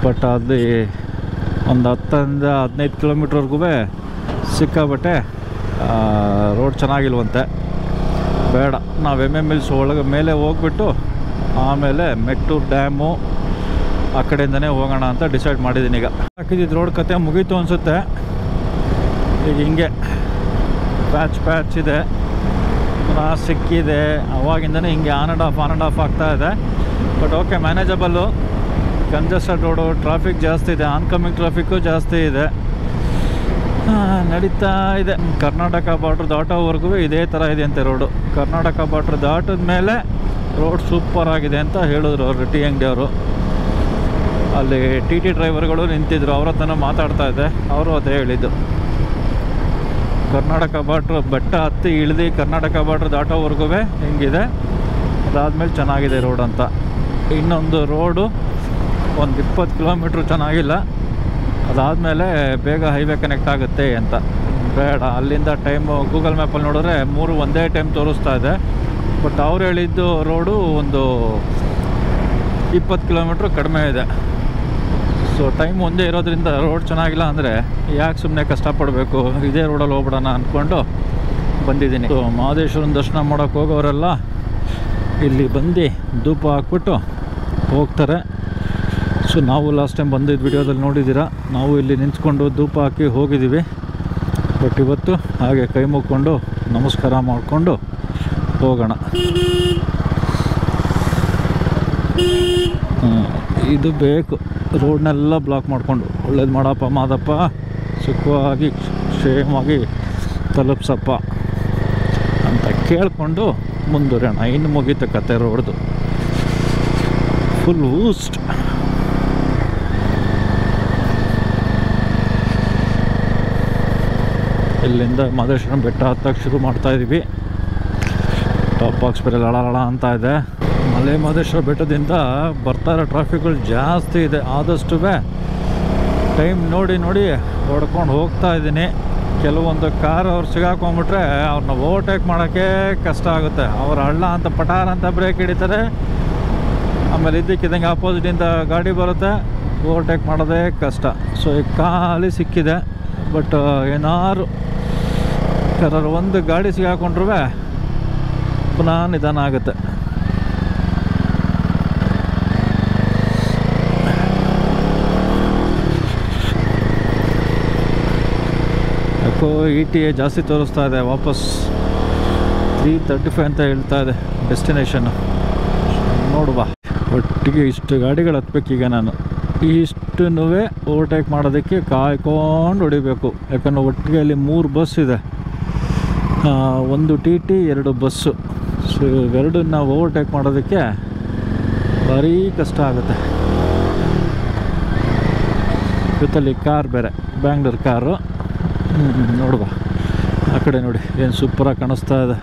ಬಟ್ ಅಲ್ಲಿ ಒಂದು 10-15 ಕಿಲೋಮೀಟ್ರ್ವರೆಗೂ ಸಿಕ್ಕಾಬಟ್ಟೆ ರೋಡ್ ಚೆನ್ನಾಗಿಲ್ವಂತೆ. ಬೇಡ, ನಾವು MMLS ಒಳಗೆ ಮೇಲೆ ಹೋಗ್ಬಿಟ್ಟು ಆಮೇಲೆ ಮೆಟ್ಟೂರು ಡ್ಯಾಮು ಆ ಕಡೆಯಿಂದನೇ ಹೋಗೋಣ ಅಂತ ಡಿಸೈಡ್ ಮಾಡಿದ್ದೀನಿ. ಈಗ ಹಾಕಿದ್ದು ರೋಡ್ ಕತೆ ಮುಗೀತು ಅನಿಸುತ್ತೆ. ಈಗ ಹಿಂಗೆ ಪ್ಯಾಚ್ ಇದೆ, ಪುನಃ ಸಿಕ್ಕಿದೆ. ಅವಾಗಿಂದನೇ ಹಿಂಗೆ ಆನ್ ಆ್ಯಂಡ್ ಆಫ್ ಆಗ್ತಾ ಇದೆ. But okay, manageable. Congested road, traffic ಜಾಸ್ತಿ ಇದೆ, ಆನ್ಕಮಿಂಗ್ ಟ್ರಾಫಿಕ್ಕು ಜಾಸ್ತಿ ಇದೆ, ನಡೀತಾ ಇದೆ. ಕರ್ನಾಟಕ ಬಾರ್ಡ್ರ್ ದಾಟೋವರೆಗೂ ಇದೇ ಥರ ಇದೆ ಅಂತೆ ರೋಡು. ಕರ್ನಾಟಕ ಬಾರ್ಡ್ರ್ ದಾಟಿದ ಮೇಲೆ ರೋಡ್ ಸೂಪರ್ ಆಗಿದೆ ಅಂತ ಹೇಳಿದ್ರು ಅವರು, ಟೀ ಅಂಗಡಿಯವರು. ಅಲ್ಲಿ TT ಡ್ರೈವರ್ಗಳು ನಿಂತಿದ್ರು, ಅವ್ರ ಹತ್ರನೂ ಮಾತಾಡ್ತಾ ಇದ್ದೆ. ಅವರು ಅದೇ ಹೇಳಿದ್ದು, ಕರ್ನಾಟಕ ಬಾರ್ಡ್ರ್ ಬೆಟ್ಟ ಹತ್ತಿ ಇಳಿದು ಕರ್ನಾಟಕ ಬಾರ್ಡ್ರ್ ದಾಟೋವರೆಗೂ ಹಿಂಗಿದೆ, ಅದಾದಮೇಲೆ ಚೆನ್ನಾಗಿದೆ ರೋಡ್ ಅಂತ. ಇನ್ನೊಂದು ರೋಡು ಒಂದು 20 ಕಿಲೋಮೀಟ್ರ್ ಚೆನ್ನಾಗಿಲ್ಲ, ಅದಾದಮೇಲೆ ಬೇಗ ಹೈವೇ ಕನೆಕ್ಟ್ ಆಗುತ್ತೆ ಅಂತ. ಬೇಡ, ಅಲ್ಲಿಂದ ಟೈಮು ಗೂಗಲ್ ಮ್ಯಾಪಲ್ಲಿ ನೋಡಿದ್ರೆ 3 ಒಂದೇ ಟೈಮ್ ತೋರಿಸ್ತಾ ಇದೆ. ಬಟ್ ಅವ್ರು ಹೇಳಿದ್ದು ರೋಡು ಒಂದು 20 ಕಿಲೋಮೀಟ್ರ್ ಕಡಿಮೆ ಇದೆ. ಸೊ ಟೈಮ್ ಒಂದೇ ಇರೋದ್ರಿಂದ ರೋಡ್ ಚೆನ್ನಾಗಿಲ್ಲ ಅಂದರೆ ಯಾಕೆ ಸುಮ್ಮನೆ ಕಷ್ಟಪಡಬೇಕು, ಇದೇ ರೋಡಲ್ಲಿ ಹೋಗ್ಬಿಡೋಣ ಅಂದ್ಕೊಂಡು ಬಂದಿದ್ದೀನಿ. ಸೊ ಮಹದೇಶ್ವರನ ದರ್ಶನ ಮಾಡೋಕ್ಕೆ ಹೋಗೋರೆಲ್ಲ ಇಲ್ಲಿ ಬಂದು ಧೂಪ ಹಾಕ್ಬಿಟ್ಟು ಹೋಗ್ತಾರೆ. ಸೊ ನಾವು ಲಾಸ್ಟ್ ಟೈಮ್ ಬಂದಿದ್ದ ವಿಡಿಯೋದಲ್ಲಿ ನೋಡಿದ್ದೀರಾ, ನಾವು ಇಲ್ಲಿ ನಿಂತ್ಕೊಂಡು ಧೂಪ ಹಾಕಿ ಹೋಗಿದ್ದೀವಿ. ಬಟ್ ಇವತ್ತು ಹಾಗೆ ಕೈ ಮುಗ್ಕೊಂಡು ನಮಸ್ಕಾರ ಮಾಡಿಕೊಂಡು ಹೋಗೋಣ. ಇದು ಬೇಕು, ರೋಡ್ನೆಲ್ಲ ಬ್ಲಾಕ್ ಮಾಡಿಕೊಂಡು ಒಳ್ಳೇದು ಮಾಡಪ್ಪ ಮಾದಪ್ಪ, ಸುಖವಾಗಿ ಕ್ಷೇಮವಾಗಿ ತಲುಪ್ಸಪ್ಪ ಅಂತ ಕೇಳಿಕೊಂಡು ಮುಂದುವರೋಣ. ಇನ್ನು ಮುಗೀತು ಕತೆ ರೋಡ್ದು, ಫುಲ್ ಊಸ್ಟ್. ಇಲ್ಲಿಂದ ಮಹದೇಶ್ವರನ ಬೆಟ್ಟ ಹತ್ತಕ್ಕೆ ಶುರು ಮಾಡ್ತಾಯಿದ್ದೀವಿ. ಟಾಪ್ ಬಾಕ್ಸ್ ಬೇರೆ ಲಳ ಅಂತ ಇದೆ. ಮಲೆ ಮಹದೇಶ್ವರ ಬೆಟ್ಟದಿಂದ ಬರ್ತಾ ಇರೋ ಟ್ರಾಫಿಕ್ಗಳು ಜಾಸ್ತಿ ಇದೆ. ಆದಷ್ಟು ಟೈಮ್ ನೋಡಿ ಹೊಡ್ಕೊಂಡು ಹೋಗ್ತಾ ಇದ್ದೀನಿ. ಕೆಲವೊಂದು ಕಾರ್ ಅವ್ರು ಸಿಗಾಕೊಂಡ್ಬಿಟ್ರೆ ಅವ್ರನ್ನ ಓವರ್ಟೇಕ್ ಮಾಡೋಕ್ಕೆ ಕಷ್ಟ ಆಗುತ್ತೆ. ಅವ್ರು ಹಳ್ಳ ಅಂತ ಪಟಾರ ಅಂತ ಬ್ರೇಕ್ ಹಿಡಿತಾರೆ, ಆಮೇಲೆ ಇದ್ದಕ್ಕಿದ್ದಂಗೆ ಆಪೋಸಿಟಿಂದ ಗಾಡಿ ಬರುತ್ತೆ, ಓವರ್ಟೇಕ್ ಮಾಡೋದೇ ಕಷ್ಟ. ಸೊ ಈಗ ಖಾಲಿ ಸಿಕ್ಕಿದೆ. ಬಟ್ ಏನಾದ್ರು ಯಾರು ಒಂದು ಗಾಡಿ ಸಿಗಾಕೊಂಡ್ರೂ ಪುನಃ ನಿಧಾನ ಆಗುತ್ತೆ. ಯಾಕೋ ETA ಜಾಸ್ತಿ ತೋರಿಸ್ತಾ ಇದೆ. ವಾಪಸ್ 335 ಅಂತ ಹೇಳ್ತಾ ಇದೆ ಡೆಸ್ಟಿನೇಷನ್ನು. ನೋಡುವ, ಒಟ್ಟಿಗೆ ಇಷ್ಟು ಗಾಡಿಗಳು ಹತ್ಬೇಕೀಗ ನಾನು. ಇಷ್ಟನ್ನೂ ಓವರ್ಟೇಕ್ ಮಾಡೋದಕ್ಕೆ ಕಾಯ್ಕೊಂಡು ಹೊಡಿಬೇಕು. ಯಾಕಂದರೆ ಒಟ್ಟಿಗೆ ಅಲ್ಲಿ 3 ಬಸ್ ಇದೆ, 1 TT 2 ಬಸ್ಸು. ಸೊ ಇವೆರಡನ್ನ ಓವರ್ಟೇಕ್ ಮಾಡೋದಕ್ಕೆ ಭಾರೀ ಕಷ್ಟ ಆಗುತ್ತೆ. ಜೊತೆಲಿ ಕಾರ್ ಬೇರೆ, ಬ್ಯಾಂಗ್ಳೂರ್ ಕಾರು. ನೋಡುವ, ಆ ಕಡೆ ನೋಡಿ ಏನು ಸೂಪರಾಗಿ ಕಾಣಿಸ್ತಾ ಇದೆ.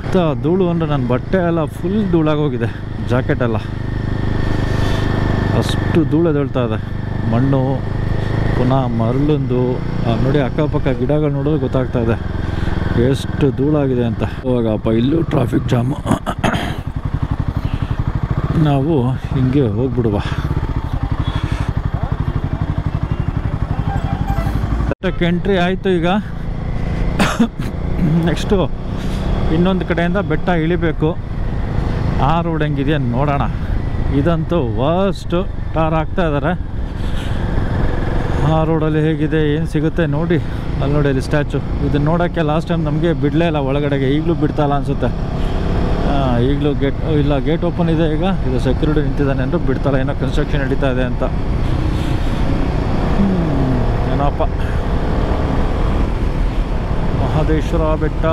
ಧೂಳು ಅಂದರೆ ನನ್ನ ಬಟ್ಟೆ ಎಲ್ಲ ಫುಲ್ ಧೂಳಾಗೋಗಿದೆ, ಜಾಕೆಟ್ ಎಲ್ಲ ಅಷ್ಟು ಧೂಳು ಎದ್ದೇಳ್ತಾ ಇದೆ. ಮಣ್ಣು ಪುನಃ ಮರಳಂದು ನೋಡಿ, ಅಕ್ಕಪಕ್ಕ ಗಿಡಗಳು ನೋಡೋದು ಗೊತ್ತಾಗ್ತಾ ಇದೆ ಎಷ್ಟು ಧೂಳಾಗಿದೆ ಅಂತ. ಇವಾಗಪ್ಪ ಇಲ್ಲೂ ಟ್ರಾಫಿಕ್ ಜಾಮು. ನಾವು ಹಿಂಗೆ ಹೋಗ್ಬಿಡುವ. ಎಂಟ್ರಿ ಆಯಿತು. ಈಗ ನೆಕ್ಸ್ಟು ಇನ್ನೊಂದು ಕಡೆಯಿಂದ ಬೆಟ್ಟ ಇಳಿಬೇಕು. ಆ ರೋಡ್ ಹೆಂಗಿದೆಯಾ ನೋಡೋಣ. ಇದಂತೂ ವರ್ಸ್ಟು ಟಾರ್ ಹಾಕ್ತಾ ಇದ್ದಾರೆ. ಆ ರೋಡಲ್ಲಿ ಹೇಗಿದೆ ಏನು ಸಿಗುತ್ತೆ ನೋಡಿ. ಅಲ್ಲಿ ನೋಡಿ ಅಲ್ಲಿ ಸ್ಟ್ಯಾಚು. ಇದನ್ನು ನೋಡೋಕ್ಕೆ ಲಾಸ್ಟ್ ಟೈಮ್ ನಮಗೆ ಬಿಡಲೇ ಇಲ್ಲ ಒಳಗಡೆಗೆ. ಈಗಲೂ ಬಿಡ್ತಾಯಿಲ್ಲ ಅನಿಸುತ್ತೆ. ಈಗಲೂ ಗೇಟ್ ಇಲ್ಲ, ಗೇಟ್ ಓಪನ್ ಇದೆ. ಈಗ ಇದು ಸೆಕ್ಯೂರಿಟಿ ನಿಂತಿದ್ದಾನೆ ಅಂದರೂ ಬಿಡ್ತಾಯಿಲ್ಲ, ಏನೋ ಕನ್ಸ್ಟ್ರಕ್ಷನ್ ನಡೀತಾ ಇದೆ ಅಂತ. ಏನಪ್ಪ ಮಹದೇಶ್ವರ ಬೆಟ್ಟ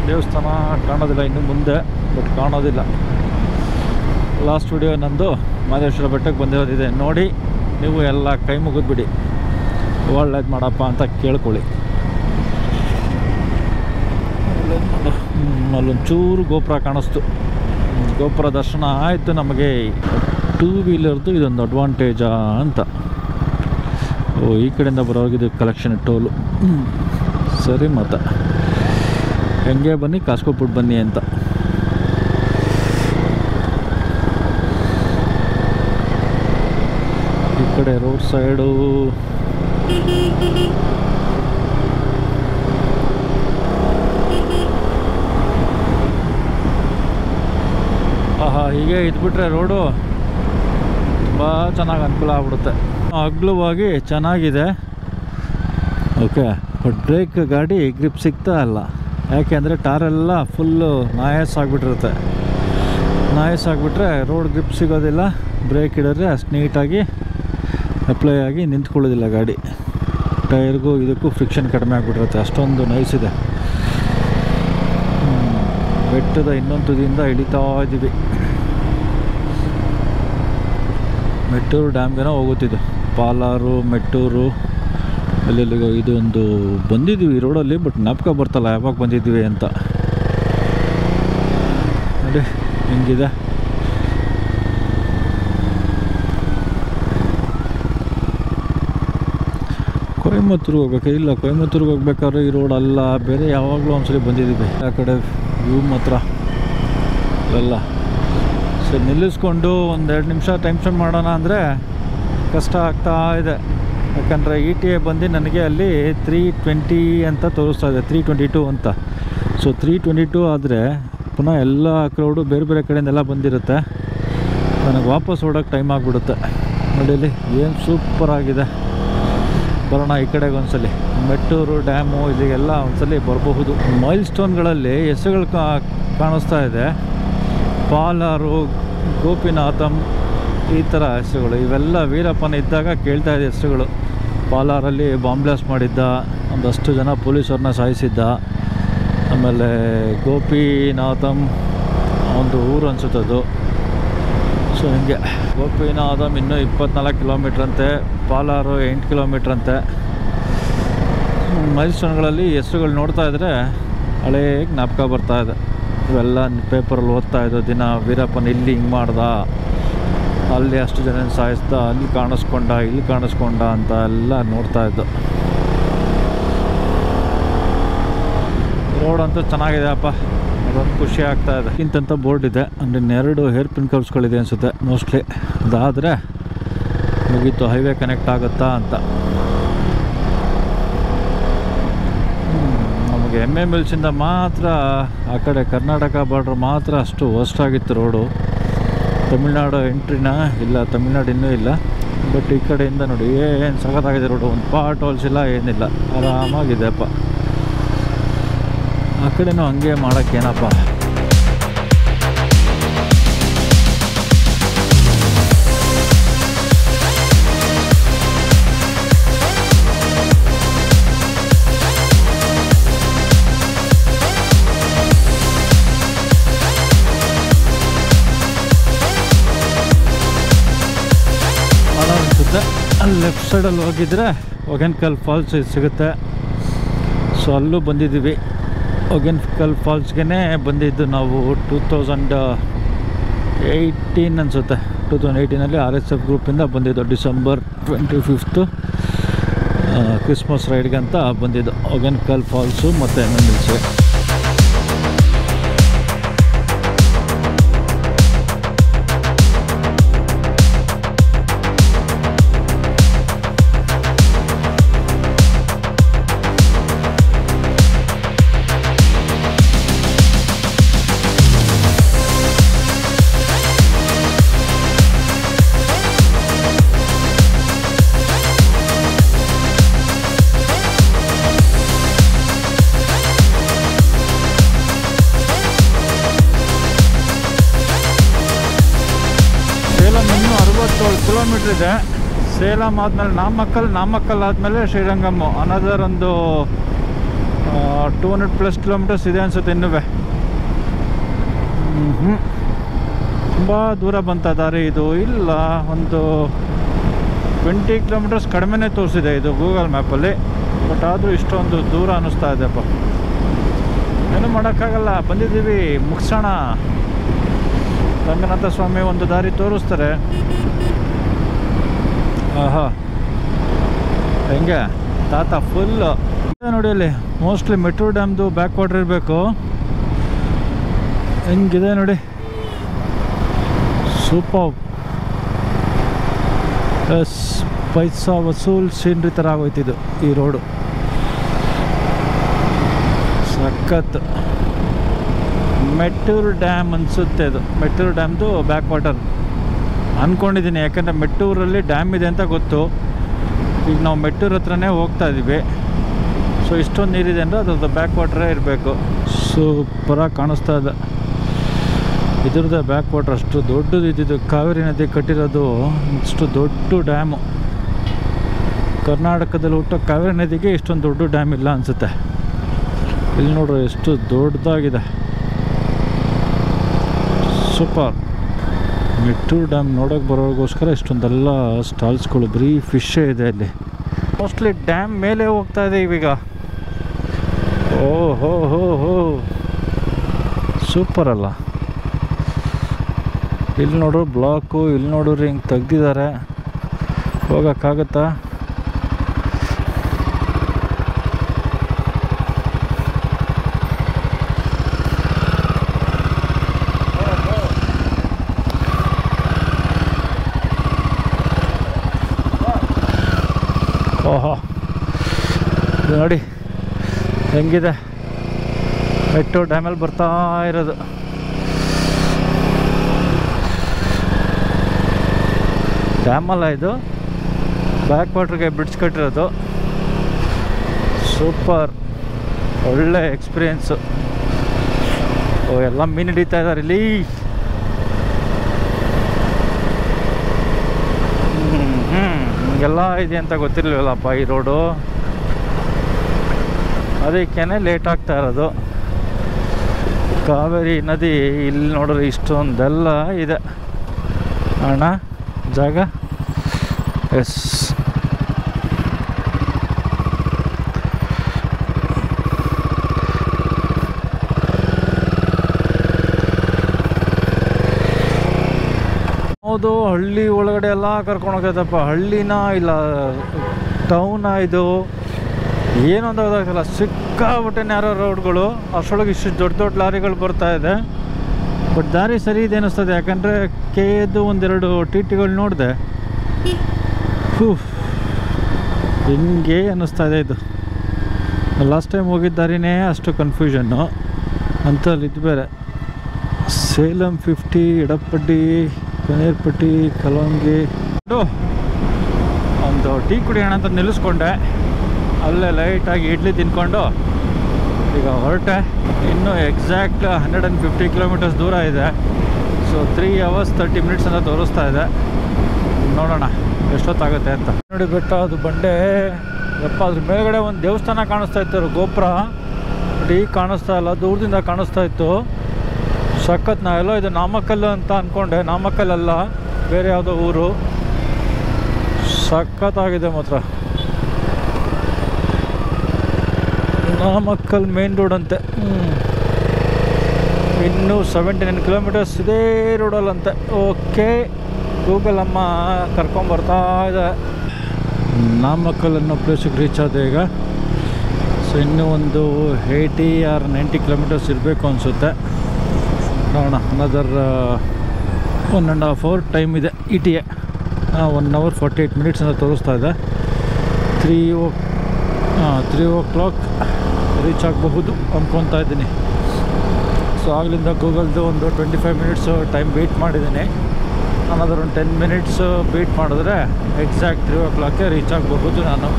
ದೇವಸ್ಥಾನ ಕಾಣೋದಿಲ್ಲ ಇನ್ನು ಮುಂದೆ, ಬಟ್ ಕಾಣೋದಿಲ್ಲ. ಲಾಸ್ಟ್ ವಿಡಿಯೋ ನಂದು ಮಹದೇಶ್ವರ ಬೆಟ್ಟಕ್ಕೆ ಬಂದಿರೋದಿದೆ ನೋಡಿ. ನೀವು ಎಲ್ಲ ಕೈ ಮುಗಿದ್ಬಿಡಿ, ಒಳ್ಳೇದು ಮಾಡಪ್ಪ ಅಂತ ಕೇಳ್ಕೊಳ್ಳಿ. ಅಲ್ಲೊಂದು ಚೂರು ಗೋಪುರ ಕಾಣಿಸ್ತು. ಗೋಪುರ ದರ್ಶನ ಆಯಿತು ನಮಗೆ. 2 ವೀಲರ್ದು ಇದೊಂದು ಅಡ್ವಾಂಟೇಜಾ ಅಂತ. ಓ, ಈ ಕಡೆಯಿಂದ ಬರೋಗಿದ್ದು ಕಲೆಕ್ಷನ್ ಟೋಲು. ಸರಿ, ಮತ್ತೆ ಹೆಂಗೆ ಬನ್ನಿ ಕಾಸ್ಕೊಬಿಟ್ಟು ಬನ್ನಿ ಅಂತ. ಈ ಕಡೆ ರೋಡ್ ಸೈಡು ಹೀಗೆ ಇದ್ಬಿಟ್ರೆ ರೋಡು ತುಂಬ ಚೆನ್ನಾಗಿ ಅನುಕೂಲ ಆಗ್ಬಿಡುತ್ತೆ. ಅಗ್ಲವಾಗಿ ಚೆನ್ನಾಗಿದೆ. ಓಕೆ, ಬಟ್ ಬ್ರೇಕ್ ಗಾಡಿ ಗ್ರಿಪ್ ಸಿಗ್ತಾ ಇಲ್ಲ. ಯಾಕೆಂದರೆ ಟಾರೆಲ್ಲ ಫುಲ್ಲು ನಾಯಸ್ ಆಗಿಬಿಟ್ಟಿರುತ್ತೆ. ನಾಯಸ್ ಆಗಿಬಿಟ್ರೆ ರೋಡ್ ಗ್ರಿಪ್ ಸಿಗೋದಿಲ್ಲ. ಬ್ರೇಕ್ ಹಿಡಿದ್ರೆ ಅಷ್ಟು ನೀಟಾಗಿ ಅಪ್ಲೈ ಆಗಿ ನಿಂತ್ಕೊಳ್ಳೋದಿಲ್ಲ ಗಾಡಿ. ಟೈರ್ಗೂ ಇದಕ್ಕೂ ಫ್ರಿಕ್ಷನ್ ಕಡಿಮೆ ಆಗಿಬಿಟ್ಟಿರುತ್ತೆ. ಅಷ್ಟೊಂದು ನೈಸ್ ಇದೆ. ಬೆಟ್ಟದ ಇನ್ನೊಂದು ತುದಿಯಿಂದ ಇಳಿತಾ ಇದ್ದೀವಿ. ಮೆಟ್ಟೂರು ಡ್ಯಾಮ್ಗೆನೋ ಹೋಗುತ್ತಿದ್ದು. ಪಾಲಾರು, ಮೆಟ್ಟೂರು, ಅಲ್ಲೆಲ್ಲಿಗೋ ಇದೊಂದು ಬಂದಿದ್ದೀವಿ ಈ ರೋಡಲ್ಲಿ. ಬಟ್ ಜ್ಞಾಪಕ ಬರ್ತಲ್ಲ ಯಾವಾಗ ಬಂದಿದ್ದೀವಿ ಅಂತ. ನೋಡಿ ಹೆಂಗಿದೆ. ಕೊಯಮತ್ತೂರಿಗೆ ಹೋಗ್ಬೇಕು. ಇಲ್ಲ, ಕೊಯಮತ್ತೂರಿಗೆ ಹೋಗ್ಬೇಕಾದ್ರೆ ಈ ರೋಡ್ ಅಲ್ಲ, ಬೇರೆ ಯಾವಾಗಲೂ ಒಂದ್ಸಲಿ ಬಂದಿದ್ದೀವಿ. ಆ ಕಡೆ ವ್ಯೂ ಮಾತ್ರ ಎಲ್ಲ ಸರಿ. ನಿಲ್ಲಿಸ್ಕೊಂಡು 1-2 ನಿಮಿಷ ಟೈಮ್ ಸ್ಪೆಂಡ್ ಮಾಡೋಣ ಅಂದರೆ ಕಷ್ಟ ಆಗ್ತಾ ಇದೆ. ಯಾಕಂದರೆ ETA ಬಂದು ನನಗೆ ಅಲ್ಲಿ 320 ಅಂತ ತೋರಿಸ್ತಾ ಇದೆ, 322 ಅಂತ. ಸೊ 322 ಆದರೆ ಪುನಃ ಎಲ್ಲ ಕ್ರೌಡು ಬೇರೆ ಬೇರೆ ಕಡೆಯಿಂದೆಲ್ಲ ಬಂದಿರುತ್ತೆ. ನನಗೆ ವಾಪಸ್ ಓಡೋಕ್ಕೆ ಟೈಮ್ ಆಗಿಬಿಡುತ್ತೆ. ನೋಡಿಲಿ ಏನು ಸೂಪರಾಗಿದೆ. ಬರೋಣ ಈ ಕಡೆಗೆ ಒಂದ್ಸಲಿ. ಮೆಟ್ಟೂರು ಡ್ಯಾಮು ಇಲ್ಲಿಗೆಲ್ಲ ಒಂದ್ಸಲಿ ಬರಬಹುದು. ಮೈಲ್ ಸ್ಟೋನ್ಗಳಲ್ಲಿ ಹೆಸರುಗಳು ಕಾಣಿಸ್ತಾ ಇದೆ. ಪಾಲಾರು, ಗೋಪಿನಾಥಂ, ಈ ಥರ ಹೆಸರುಗಳು. ಇವೆಲ್ಲ ವೀರಪ್ಪನ ಇದ್ದಾಗ ಕೇಳ್ತಾ ಇದೆ ಹೆಸರುಗಳು. ಪಾಲಾರಲ್ಲಿ ಬಾಂಬ್ ಬ್ಲಾಸ್ಟ್ ಮಾಡಿದ್ದ, ಒಂದಷ್ಟು ಜನ ಪೊಲೀಸರನ್ನ ಸಾಯಿಸಿದ್ದ. ಆಮೇಲೆ ಗೋಪಿನಾಥಂ ಒಂದು ಊರು ಅನಿಸುತ್ತದು. ಸೊ ಹಿಂಗೆ ಗೋಪಿನಾಥಂ ಇನ್ನೂ 24 ಕಿಲೋಮೀಟ್ರ್ ಅಂತೆ. ಪಾಲಾರು 8 ಕಿಲೋಮೀಟ್ರ್ ಅಂತೆ. ಮೈಲ್ ಸ್ಟೋನ್ಗಳಲ್ಲಿ ಹೆಸರುಗಳು ನೋಡ್ತಾ ಇದ್ದರೆ ಹಳೇ ಜ್ಞಾಪಕ ಬರ್ತಾ ಇದೆ. ಇವೆಲ್ಲ ಪೇಪರಲ್ಲಿ ಓದ್ತಾ ಇದ್ದೋ ದಿನ. ವೀರಪ್ಪನ ಇಲ್ಲಿ ಹಿಂಗೆ ಮಾಡ್ದ, ಅಲ್ಲಿ ಅಷ್ಟು ಜನ ಸಾಯಿಸ್ದ, ಅಲ್ಲಿ ಕಾಣಿಸ್ಕೊಂಡ, ಇಲ್ಲಿ ಕಾಣಿಸ್ಕೊಂಡ ಅಂತ ಎಲ್ಲ ನೋಡ್ತಾ ಇದ್ದು. ರೋಡ್ ಅಂತೂ ಚೆನ್ನಾಗಿದೆ ಅಪ್ಪ, ಅದೊಂದು ಖುಷಿ ಆಗ್ತಾ ಇದೆ. ಇಂಥ ಬೋರ್ಡ್ ಇದೆ. ಅಂದರೆ 2 ಹೇರ್ ಪಿನ್ ಕರ್ವ್ಸ್ಗಳಿದೆ ಅನಿಸುತ್ತೆ ಮೋಸ್ಟ್ಲಿ. ಅದಾದರೆ ಮುಗೀತು, ಹೈವೇ ಕನೆಕ್ಟ್ ಆಗುತ್ತಾ ಅಂತ. ನಮಗೆ MMLಸಿಂದ ಮಾತ್ರ ಆ ಕಡೆ ಕರ್ನಾಟಕ ಬಾರ್ಡ್ರ್ ಮಾತ್ರ ಅಷ್ಟು ವರ್ಸ್ಟ್ ಆಗಿತ್ತು ರೋಡು. ತಮಿಳ್ನಾಡು ಎಂಟ್ರಿನ ಇಲ್ಲ, ತಮಿಳ್ನಾಡು ಇನ್ನೂ ಇಲ್ಲ. ಬಟ್ ಈ ಕಡೆಯಿಂದ ನೋಡಿ ಏನು ಸಖತ್ತಾಗಿದೆ ರೋಡು. ಒಂದು ಪಾರ್ಟ್ ಹೋಲ್ಸ್ ಇಲ್ಲ, ಏನಿಲ್ಲ, ಆರಾಮಾಗಿದೆಪ್ಪ. ಆ ಕಡೆನೂ ಹಂಗೆ ಮಾಡೋಕ್ಕೇನಪ್ಪ. ಅಲ್ಲಿ ಲೆಫ್ಟ್ ಸೈಡಲ್ಲಿ ಹೋಗಿದ್ರೆ ಹೊಗೇನಕಲ್ ಫಾಲ್ಸ್ ಸಿಗುತ್ತೆ. ಸೊ ಅಲ್ಲೂ ಬಂದಿದ್ದೀವಿ. ಹೊಗೇನಕಲ್ ಫಾಲ್ಸ್ಗೆ ಬಂದಿದ್ದು ನಾವು 2018 ಅನಿಸುತ್ತೆ. 2018 RSF ಗ್ರೂಪಿಂದ ಬಂದಿದ್ದು. ಡಿಸೆಂಬರ್ 25 ಕ್ರಿಸ್ಮಸ್ ರೈಡ್ಗೆ ಅಂತ ಬಂದಿದ್ದು ಹೊಗೇನಕಲ್ ಫಾಲ್ಸು ಮತ್ತು MMLಸ್ಗೆ. ಕಿಲೋಮೀಟ್ರ್ ಇದೆ. ಸೇಲಂ ಆದಮೇಲೆ ನಾಮಕ್ಕಲ್ ಆದಮೇಲೆ ಶ್ರೀರಂಗಮ್ ಅನದರ್ ಒಂದು 200+ ಕಿಲೋಮೀಟರ್ಸ್ ಇದೆ ಅನಿಸುತ್ತೆ ಇನ್ನೂ. ತುಂಬ ದೂರ ಬಂತ ದಾರಿ ಇದು. ಇಲ್ಲ, ಒಂದು 20 ಕಿಲೋಮೀಟರ್ಸ್ ಕಡಿಮೆನೇ ತೋರಿಸಿದೆ ಇದು ಗೂಗಲ್ ಮ್ಯಾಪಲ್ಲಿ. ಬಟ್ ಆದರೂ ಇಷ್ಟೊಂದು ದೂರ ಅನ್ನಿಸ್ತಾ ಇದೆಪ್ಪ. ಏನೂ ಮಾಡೋಕ್ಕಾಗಲ್ಲ, ಬಂದಿದ್ದೀವಿ, ಮುಗಿಸೋಣ. ರಂಗನಾಥ ಸ್ವಾಮಿ ಒಂದು ದಾರಿ ತೋರಿಸ್ತಾರೆ. ಆಹಾ, ಹೆಂಗೆ ತಾತ ಫುಲ್ಲು ನೋಡಿ ಅಲ್ಲಿ. ಮೋಸ್ಟ್ಲಿ ಮೆಟ್ರೋ ಡ್ಯಾಮ್ದು ಬ್ಯಾಕ್ ವಾಟರ್ ಇರಬೇಕು. ಹೆಂಗಿದೆ ನೋಡಿ, ಸೂಪರ್. ಪೈಸಾ ವಸೂಲ್ ಸೀನ್ರಿ ಥರ ಆಗೋಯ್ತಿದ್ದು ಈ ರೋಡು. ಸಖತ್. ಮೆಟ್ಟೂರು ಡ್ಯಾಮ್ ಅನಿಸುತ್ತೆ ಅದು. ಮೆಟ್ಟೂರು ಡ್ಯಾಮ್ದು ಬ್ಯಾಕ್ ವಾಟರ್ ಅಂದ್ಕೊಂಡಿದ್ದೀನಿ, ಯಾಕಂದರೆ ಮೆಟ್ಟೂರಲ್ಲಿ ಡ್ಯಾಮ್ ಇದೆ ಅಂತ ಗೊತ್ತು. ಈಗ ನಾವು ಮೆಟ್ಟೂರು ಹತ್ರನೇ ಹೋಗ್ತಾ ಇದ್ದೀವಿ. ಸೊ ಇಷ್ಟೊಂದು ನೀರಿದೆ ಅಂದರೆ ಅದ್ರದ್ದು ಬ್ಯಾಕ್ ವಾಟ್ರೇ ಇರಬೇಕು. ಸೂಪರಾಗಿ ಕಾಣಿಸ್ತಾ ಇದೆ. ಇದ್ರದ್ದೇ ಬ್ಯಾಕ್ ವಾಟ್ರ್ ಅಷ್ಟು ದೊಡ್ಡದು ಇದ್ದಿದ್ದು. ಕಾವೇರಿ ನದಿ ಕಟ್ಟಿರೋದು ಇಷ್ಟು ದೊಡ್ಡ ಡ್ಯಾಮು. ಕರ್ನಾಟಕದಲ್ಲಿ ಹುಟ್ಟೋ ಕಾವೇರಿ ನದಿಗೆ ಇಷ್ಟೊಂದು ದೊಡ್ಡ ಡ್ಯಾಮ್ ಇಲ್ಲ ಅನಿಸುತ್ತೆ. ಇಲ್ಲಿ ನೋಡ್ರಿ ಎಷ್ಟು ದೊಡ್ಡದಾಗಿದೆ. ಸೂಪರ್. ಮೆಟ್ಟೂರು ಡ್ಯಾಮ್ ನೋಡೋಕೆ ಬರೋಗೋಸ್ಕರ ಇಷ್ಟೊಂದೆಲ್ಲ ಸ್ಟಾಲ್ಸ್ಗಳು, ಬರೀ ಫಿಶ್ಶೇ ಇದೆ ಅಲ್ಲಿ. ಮೋಸ್ಟ್ಲಿ ಡ್ಯಾಮ್ ಮೇಲೆ ಹೋಗ್ತಾ ಇದೆ ಇವೀಗ. ಓಹೋ ಹೋ ಹೋ, ಸೂಪರ್ ಅಲ್ಲ. ಇಲ್ಲಿ ನೋಡ್ರು ಬ್ಲಾಕು, ಇಲ್ಲಿ ನೋಡ್ರಿ ಹಿಂಗೆ ತೆಗ್ದಿದ್ದಾರೆ. ಹೋಗೋಕ್ಕಾಗತ್ತಾ? ಓಹೋ, ಇದು ನೋಡಿ ಹೆಂಗಿದೆ. ಮೆಟ್ರೋ ಡ್ಯಾಮಲ್ಲಿ ಬರ್ತಾ ಇರೋದು. ಡ್ಯಾಮಲ್ಲ ಇದು, ಬ್ಯಾಕ್ ವಾಟ್ರಿಗೆ ಬ್ರಿಡ್ಜ್ ಕಟ್ಟಿರೋದು. ಸೂಪರ್, ಒಳ್ಳೆ ಎಕ್ಸ್ಪೀರಿಯೆನ್ಸು. ಓ, ಎಲ್ಲ ಮೀನು ಹಿಡಿತಾ ಇದ್ದಾರೆ ಇಲ್ಲಿ. ಹಿಂಗೆಲ್ಲ ಇದೆ ಅಂತ ಗೊತ್ತಿರಲಿಲ್ಲಪ್ಪ ಈ ರೋಡು. ಅದಕ್ಕೇ ಲೇಟ್ ಆಗ್ತಾ ಇರೋದು. ಕಾವೇರಿ ನದಿ ಇಲ್ಲಿ ನೋಡ್ರಿ ಇಷ್ಟೊಂದೆಲ್ಲ ಇದೆ ಅಣ್ಣ ಜಾಗ. ಎಸ್, ಹೌದು. ಹಳ್ಳಿ ಒಳಗಡೆ ಎಲ್ಲ ಕರ್ಕೊಂಡು ಹೋಗ್ತೈತಪ್ಪ. ಹಳ್ಳಿನ ಇಲ್ಲ ಟೌನ ಇದು ಏನೊಂದು ಗೊತ್ತಾಗ್ತಿಲ್ಲ. ಸಿಕ್ಕಾಬಿಟ್ಟೆ ನ್ಯಾರೋ ರೋಡ್ಗಳು. ಅಷ್ಟರೊಳಗೆ ಇಷ್ಟು ದೊಡ್ಡ ದೊಡ್ಡ ಲಾರಿಗಳು ಬರ್ತಾ ಇದೆ. ಬಟ್ ದಾರಿ ಸರಿ ಇದೆ ಅನ್ನಿಸ್ತದೆ, ಯಾಕಂದರೆ ಕೆದು ಒಂದೆರಡು ಟಿಗಳು ನೋಡಿದೆ. ಹಿಂಗೆ ಅನ್ನಿಸ್ತಾ ಇದೆ ಇದು. ಲಾಸ್ಟ್ ಟೈಮ್ ಹೋಗಿದ್ದ ದಾರಿನೇ ಅಷ್ಟು ಕನ್ಫ್ಯೂಷನ್ನು ಅಂತಲ್ಲಿ ಇದು ಬೇರೆ. ಸೇಲಂ 50, ಎಡಪಡ್ಡಿ, ಕನೇರ್ಪಟ್ಟಿ, ಕಲಂಗಿ. ಒಂದು ಟೀ ಕುಡಿಯೋಣ ಅಂತ ನಿಲ್ಲಿಸ್ಕೊಂಡೆ. ಅಲ್ಲೇ ಲೈಟಾಗಿ ಇಡ್ಲಿ ತಿನ್ಕೊಂಡು ಈಗ ಹೊರಟೆ. ಇನ್ನೂ ಎಕ್ಸಾಕ್ಟ್ 150 ಕಿಲೋಮೀಟರ್ಸ್ ದೂರ ಇದೆ. ಸೊ 3 hours 30 minutes ಅಂತ ತೋರಿಸ್ತಾ ಇದೆ. ನೋಡೋಣ ಎಷ್ಟೊತ್ತಾಗುತ್ತೆ ಅಂತ. ನೋಡಿ ಬೆಟ್ಟ, ಅದು ಬಂಡೆ ಯಪ್ಪ. ಅದ್ರ ಮೇಲ್ಗಡೆ ಒಂದು ದೇವಸ್ಥಾನ ಕಾಣಿಸ್ತಾ ಇತ್ತು, ಗೋಪುರ. ಬಟ್ ಈಗ ಕಾಣಿಸ್ತಾ ಇಲ್ಲ, ದೂರದಿಂದ ಕಾಣಿಸ್ತಾ ಇತ್ತು. ಸಖತ್. ನಾವೆಲ್ಲೋ ಇದು ನಾಮಕ್ಕಲ್ಲು ಅಂತ ಅಂದ್ಕೊಂಡೆ. ನಾಮಕ್ಕಲ್ಲಲ್ಲ, ಬೇರೆ ಯಾವುದೋ ಊರು. ಸಖತ್ತಾಗಿದೆ ಮಾತ್ರ. ನಾಮಕ್ಕಲ್ ಮೇನ್ ರೋಡ್ ಅಂತೆ. ಇನ್ನೂ 79 ಕಿಲೋಮೀಟರ್ಸ್ ಇದೇ ರೋಡಲ್ಲಂತೆ. ಓಕೆ, ಗೂಗಲ್ ಅಮ್ಮ ಕರ್ಕೊಂಬರ್ತಾ ಇದೆ. ನಾಮಕ್ಕಲ್ ಅನ್ನೋ ಪ್ಲೇಸಿಗೆ ರೀಚ್ ಆದ ಈಗ. ಸೊ ಇನ್ನೂ ಒಂದು 80 or 90 ಕಿಲೋಮೀಟರ್ಸ್ ಇರಬೇಕು ಅನಿಸುತ್ತೆ. ನೋಡೋಣ. ಅನದರ್ 1.5 hour ಟೈಮ್ ಇದೆ. ETA 1 hour 48 minutes ಅಂತ ತೋರಿಸ್ತಾ ಇದೆ. 3 o'clock ರೀಚ್ ಆಗಬಹುದು ಅಂದ್ಕೊತಾ ಇದ್ದೀನಿ. ಸೊ ಆಗಲಿಂದ ಗೂಗಲ್ದು ಒಂದು 25 minutes ಟೈಮ್ ವೆಯ್ಟ್ ಮಾಡಿದ್ದೀನಿ. ಅನದರ್ ಒಂದು 10 minutes ವೆಯ್ಟ್ ಮಾಡಿದ್ರೆ ಎಕ್ಸಾಕ್ಟ್ 3 o'clock ರೀಚ್ ಆಗಬಹುದು ನಾನು.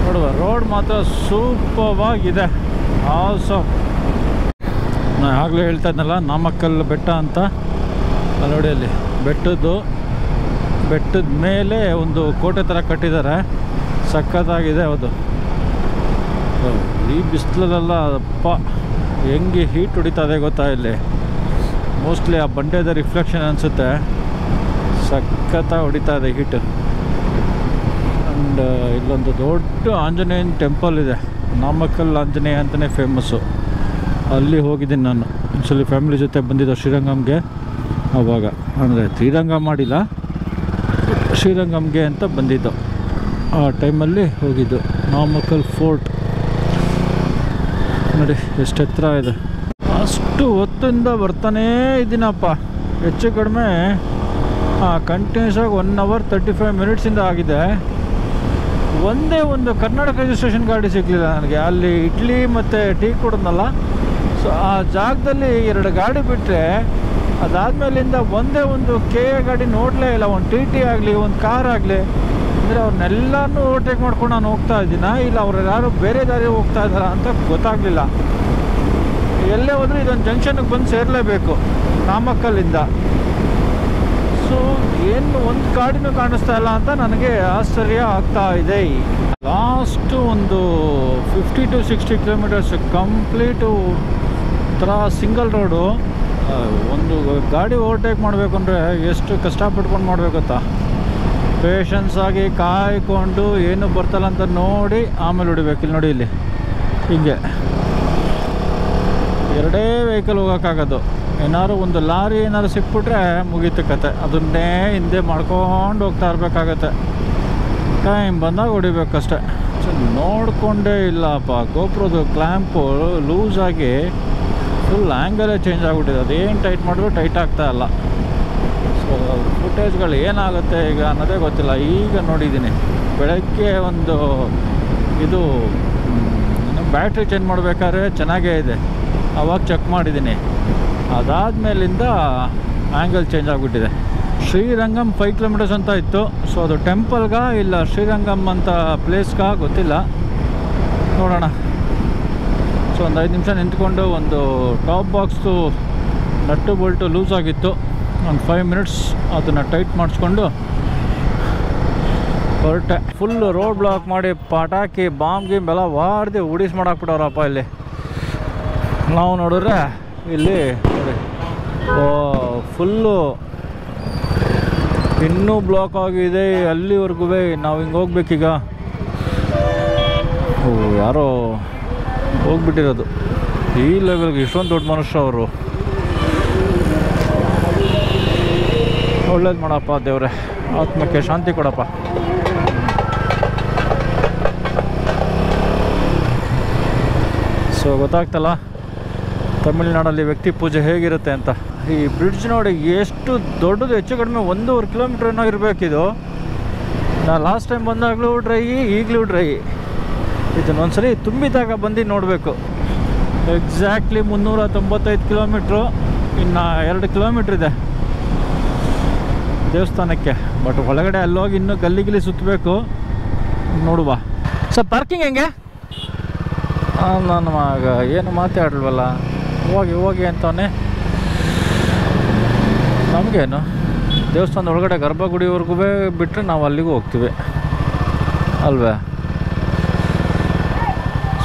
ನೋಡುವ, ರೋಡ್ ಮಾತ್ರ ಸೂಪರ್ವಾಗಿದೆ. ಆಸಮ್. ನಾನು ಆಗಲೇ ಹೇಳ್ತಾ ಇದ್ನಲ್ಲ ನಾಮಕ್ಕಲ್ ಬೆಟ್ಟ ಅಂತ. ನೋಡಿ ಅಲ್ಲಿ ಬೆಟ್ಟದ ಮೇಲೆ ಒಂದು ಕೋಟೆ ಥರ ಕಟ್ಟಿದ್ದಾರೆ, ಸಖತ್ತಾಗಿದೆ ಅದು. ಈ ಬಿಸಿಲಲ್ಲೆಲ್ಲ ಅಪ್ಪ ಹೆಂಗೆ ಹೀಟ್ ಹೊಡಿತದೆ ಗೊತ್ತಾ ಇಲ್ಲಿ. ಮೋಸ್ಟ್ಲಿ ಆ ಬಂಡೆದ ರಿಫ್ಲೆಕ್ಷನ್ ಅನಿಸುತ್ತೆ, ಸಖತ್ತಾಗಿ ಹೊಡಿತಾ ಇದೆ ಹೀಟ್. ಆ್ಯಂಡ್ ಇಲ್ಲೊಂದು ದೊಡ್ಡ ಆಂಜನೇಯನ ಟೆಂಪಲ್ ಇದೆ, ನಾಮಕ್ಕಲ್ ಆಂಜನೇಯ ಅಂತಲೇ ಫೇಮಸ್ಸು. ಅಲ್ಲಿ ಹೋಗಿದ್ದೀನಿ ನಾನು ಒಂದ್ಸಲಿ, ಫ್ಯಾಮಿಲಿ ಜೊತೆ ಬಂದಿದ್ದು ಶ್ರೀರಂಗಂಗೆ. ಆವಾಗ ಅಂದರೆ ಶ್ರೀರಂಗ ಮಾಡಿಲ್ಲ, ಶ್ರೀರಂಗಂಗೆ ಅಂತ ಬಂದಿದ್ದು. ಆ ಟೈಮಲ್ಲಿ ಹೋಗಿದ್ದು. ನಾಮಕ್ಕಲ್ ಫೋರ್ಟ್ ನೋಡಿ ಎಷ್ಟು ಎತ್ತರ ಇದೆ. ಅಷ್ಟು ಹೊತ್ತಿಂದ ಬರ್ತಾನೇ ಇದ್ದೀನಪ್ಪ, ಹೆಚ್ಚು ಕಡಿಮೆ ಕಂಟಿನ್ಯೂಸ್ ಆಗಿ 1 hour 35 minutesಯಿಂದ ಆಗಿದೆ. ಒಂದೇ ಒಂದು ಕರ್ನಾಟಕ ರಿಜಿಸ್ಟ್ರೇಷನ್ ಗಾಡಿ ಸಿಗಲಿಲ್ಲ ನನಗೆ. ಅಲ್ಲಿ ಇಡ್ಲಿ ಮತ್ತು ಟೀ ಕೊಡೋದ್ನಲ್ಲ, ಸೊ ಆ ಜಾಗದಲ್ಲಿ 2 ಗಾಡಿ ಬಿಟ್ಟರೆ ಅದಾದಮೇಲಿಂದ ಒಂದೇ ಒಂದು ಕೆ ಎ ಗಾಡಿ ನೋಡಲೇ ಇಲ್ಲ. ಒಂದು ಟಿ ಟಿ ಆಗಲಿ, ಒಂದು ಕಾರ್ ಆಗಲಿ. ಅಂದರೆ ಅವ್ರನ್ನೆಲ್ಲನೂ ಓವರ್ಟೇಕ್ ಮಾಡ್ಕೊಂಡು ನಾನು ಹೋಗ್ತಾ ಇದ್ದೀನ, ಇಲ್ಲ ಅವ್ರು ಯಾರು ಬೇರೆ ದಾರಿ ಹೋಗ್ತಾ ಇದ್ದಾರಾ ಅಂತ ಗೊತ್ತಾಗಲಿಲ್ಲ. ಎಲ್ಲೇ ಹೋದರೂ ಇದೊಂದು ಜಂಕ್ಷನ್ಗೆ ಬಂದು ಸೇರಲೇಬೇಕು ನಾಮಕ್ಕಲ್ಲಿಂದ. ಸೊ ಏನು ಒಂದು ಗಾಡಿನೂ ಕಾಣಿಸ್ತಾ ಇಲ್ಲ ಅಂತ ನನಗೆ ಆಶ್ಚರ್ಯ ಆಗ್ತಾ ಇದೆ. ಲಾಸ್ಟು ಒಂದು 50 to 60 kilometers ಕಂಪ್ಲೀಟು ಥರ ಸಿಂಗಲ್ ರೋಡು. ಒಂದು ಗಾಡಿ ಓವರ್ಟೇಕ್ ಮಾಡಬೇಕು ಅಂದರೆ ಎಷ್ಟು ಕಷ್ಟಪಟ್ಕೊಂಡು ಮಾಡಬೇಕು ಗೊತ್ತಾ. ಪೇಷನ್ಸ್ ಆಗಿ ಕಾಯ್ಕೊಂಡು ಏನು ಬರ್ತಲ್ಲ ಅಂತ ನೋಡಿ ಆಮೇಲೆ ಹೊಡಿಬೇಕು. ಇಲ್ಲಿ ನೋಡಿ, ಇಲ್ಲಿ ಹೀಗೆ 2 ವೆಹಿಕಲ್ ಹೋಗೋಕ್ಕಾಗೋದು. ಏನಾದ್ರು ಒಂದು ಲಾರಿ ಏನಾದ್ರು ಸಿಕ್ಬಿಟ್ರೆ ಮುಗೀತು ಕತೆ, ಅದನ್ನೇ ಹಿಂದೆ ಮಾಡ್ಕೊಂಡು ಹೋಗ್ತಾ ಇರಬೇಕಾಗತ್ತೆ. ಟೈಮ್ ಬಂದಾಗ ಹೊಡಿಬೇಕಷ್ಟೆ. ಸೊ ನೋಡಿಕೊಂಡೇ ಇಲ್ಲಪ್ಪ, ಗೋಪ್ರದು ಕ್ಲ್ಯಾಂಪು ಲೂಸಾಗಿ ಫುಲ್ ಆ್ಯಂಗಲೇ ಚೇಂಜ್ ಆಗಿಬಿಟ್ಟಿದೆ. ಅದೇನು ಟೈಟ್ ಮಾಡಿದ್ರು ಟೈಟ್ ಆಗ್ತಾ ಇಲ್ಲ. ಸೊ ಫುಟೇಜ್ಗಳು ಏನಾಗುತ್ತೆ ಈಗ ಅನ್ನೋದೇ ಗೊತ್ತಿಲ್ಲ. ಈಗ ನೋಡಿದ್ದೀನಿ ಬೆಳಗ್ಗೆ ಒಂದು ಇದು ಬ್ಯಾಟ್ರಿ ಚೇಂಜ್ ಮಾಡಬೇಕಾದ್ರೆ ಚೆನ್ನಾಗೇ ಇದೆ, ಆವಾಗ ಚೆಕ್ ಮಾಡಿದ್ದೀನಿ. ಅದಾದಮೇಲಿಂದ ಆ್ಯಂಗಲ್ ಚೇಂಜ್ ಆಗಿಬಿಟ್ಟಿದೆ. ಶ್ರೀರಂಗಂ 5 kilometers ಅಂತ ಇತ್ತು. ಸೊ ಅದು ಟೆಂಪಲ್ಗ ಇಲ್ಲ ಶ್ರೀರಂಗಂ ಅಂತ ಪ್ಲೇಸ್ಗ ಗೊತ್ತಿಲ್ಲ, ನೋಡೋಣ. ಸೊ ಒಂದು 5 ನಿಮಿಷ ನಿಂತ್ಕೊಂಡು ಒಂದು ಟಾಪ್ ಬಾಕ್ಸ್ದು ನಟ್ಟು ಬೋಲ್ಟು ಲೂಸ್ ಆಗಿತ್ತು. ಒಂದು 5 minutes ಅದನ್ನು ಟೈಟ್ ಮಾಡಿಸ್ಕೊಂಡು ಹೊರಟೆ. ಫುಲ್ ರೋಡ್ ಬ್ಲಾಕ್ ಮಾಡಿ ಪಟಾಕಿ ಬಾಂಬ್ ಗೀಮ್ ಎಲ್ಲ ವಾರ್ದು ಉಡಿಸ್ ಮಾಡಾಕ್ಬಿಟ್ಟವ್ರಪ್ಪ ಇಲ್ಲಿ. ನಾವು ನೋಡಿದ್ರೆ ಇಲ್ಲಿ ನೋಡಿ, ಫುಲ್ಲು ಇನ್ನೂ ಬ್ಲಾಕ್ ಆಗಿದೆ ಅಲ್ಲಿವರೆಗೂ. ನಾವು ಹಿಂಗೆ ಹೋಗ್ಬೇಕೀಗ. ಯಾರೋ ಹೋಗ್ಬಿಟ್ಟಿರೋದು ಈ ಲೆವೆಲ್ಗೆ, ಇಷ್ಟೊಂದು ದೊಡ್ಡ ಮನುಷ್ಯ ಅವರು. ಒಳ್ಳೇದು ಮಾಡಪ್ಪ ದೇವ್ರೆ, ಆತ್ಮಕ್ಕೆ ಶಾಂತಿ ಕೊಡಪ್ಪ. ಸೊ ಗೊತ್ತಾಗ್ತಲ್ಲ ತಮಿಳ್ನಾಡಲ್ಲಿ ವ್ಯಕ್ತಿ ಪೂಜೆ ಹೇಗಿರುತ್ತೆ ಅಂತ. ಈ ಬ್ರಿಡ್ಜ್ ನೋಡಿ ಎಷ್ಟು ದೊಡ್ಡದು, ಹೆಚ್ಚು ಕಡಿಮೆ 1.5 kilometer ಏನೋ ಇರಬೇಕಿದು. ನಾನು ಲಾಸ್ಟ್ ಟೈಮ್ ಬಂದಾಗಲೂ ಡ್ರೈ, ಈಗಲೂ ಡ್ರೈ. ಇದನ್ನೊಂದ್ಸರಿ ತುಂಬಿದಾಗ ಬಂದು ನೋಡಬೇಕು. ಎಕ್ಸಾಕ್ಟ್ಲಿ 395 kilometers, ಇನ್ನು 2 kilometer ಇದೆ ದೇವಸ್ಥಾನಕ್ಕೆ. ಬಟ್ ಒಳಗಡೆ ಅಲ್ಲೋಗಿ ಇನ್ನೂ ಗಲ್ಲಿ ಸುತ್ತಬೇಕು. ನೋಡುವ. ಸರ್ ಪಾರ್ಕಿಂಗ್ ಹೆಂಗೆ? ನನ್ನ ಮಗ ಏನು ಮಾತಾಡಲ್ವಲ್ಲ, ಹೋಗಿ ಅಂತವೇ. ನಮಗೇನು ದೇವಸ್ಥಾನದ ಒಳಗಡೆ ಗರ್ಭಗುಡಿವರೆಗೂ ಬಿಟ್ಟರೆ ನಾವು ಅಲ್ಲಿಗೂ ಹೋಗ್ತೀವಿ ಅಲ್ವೇ?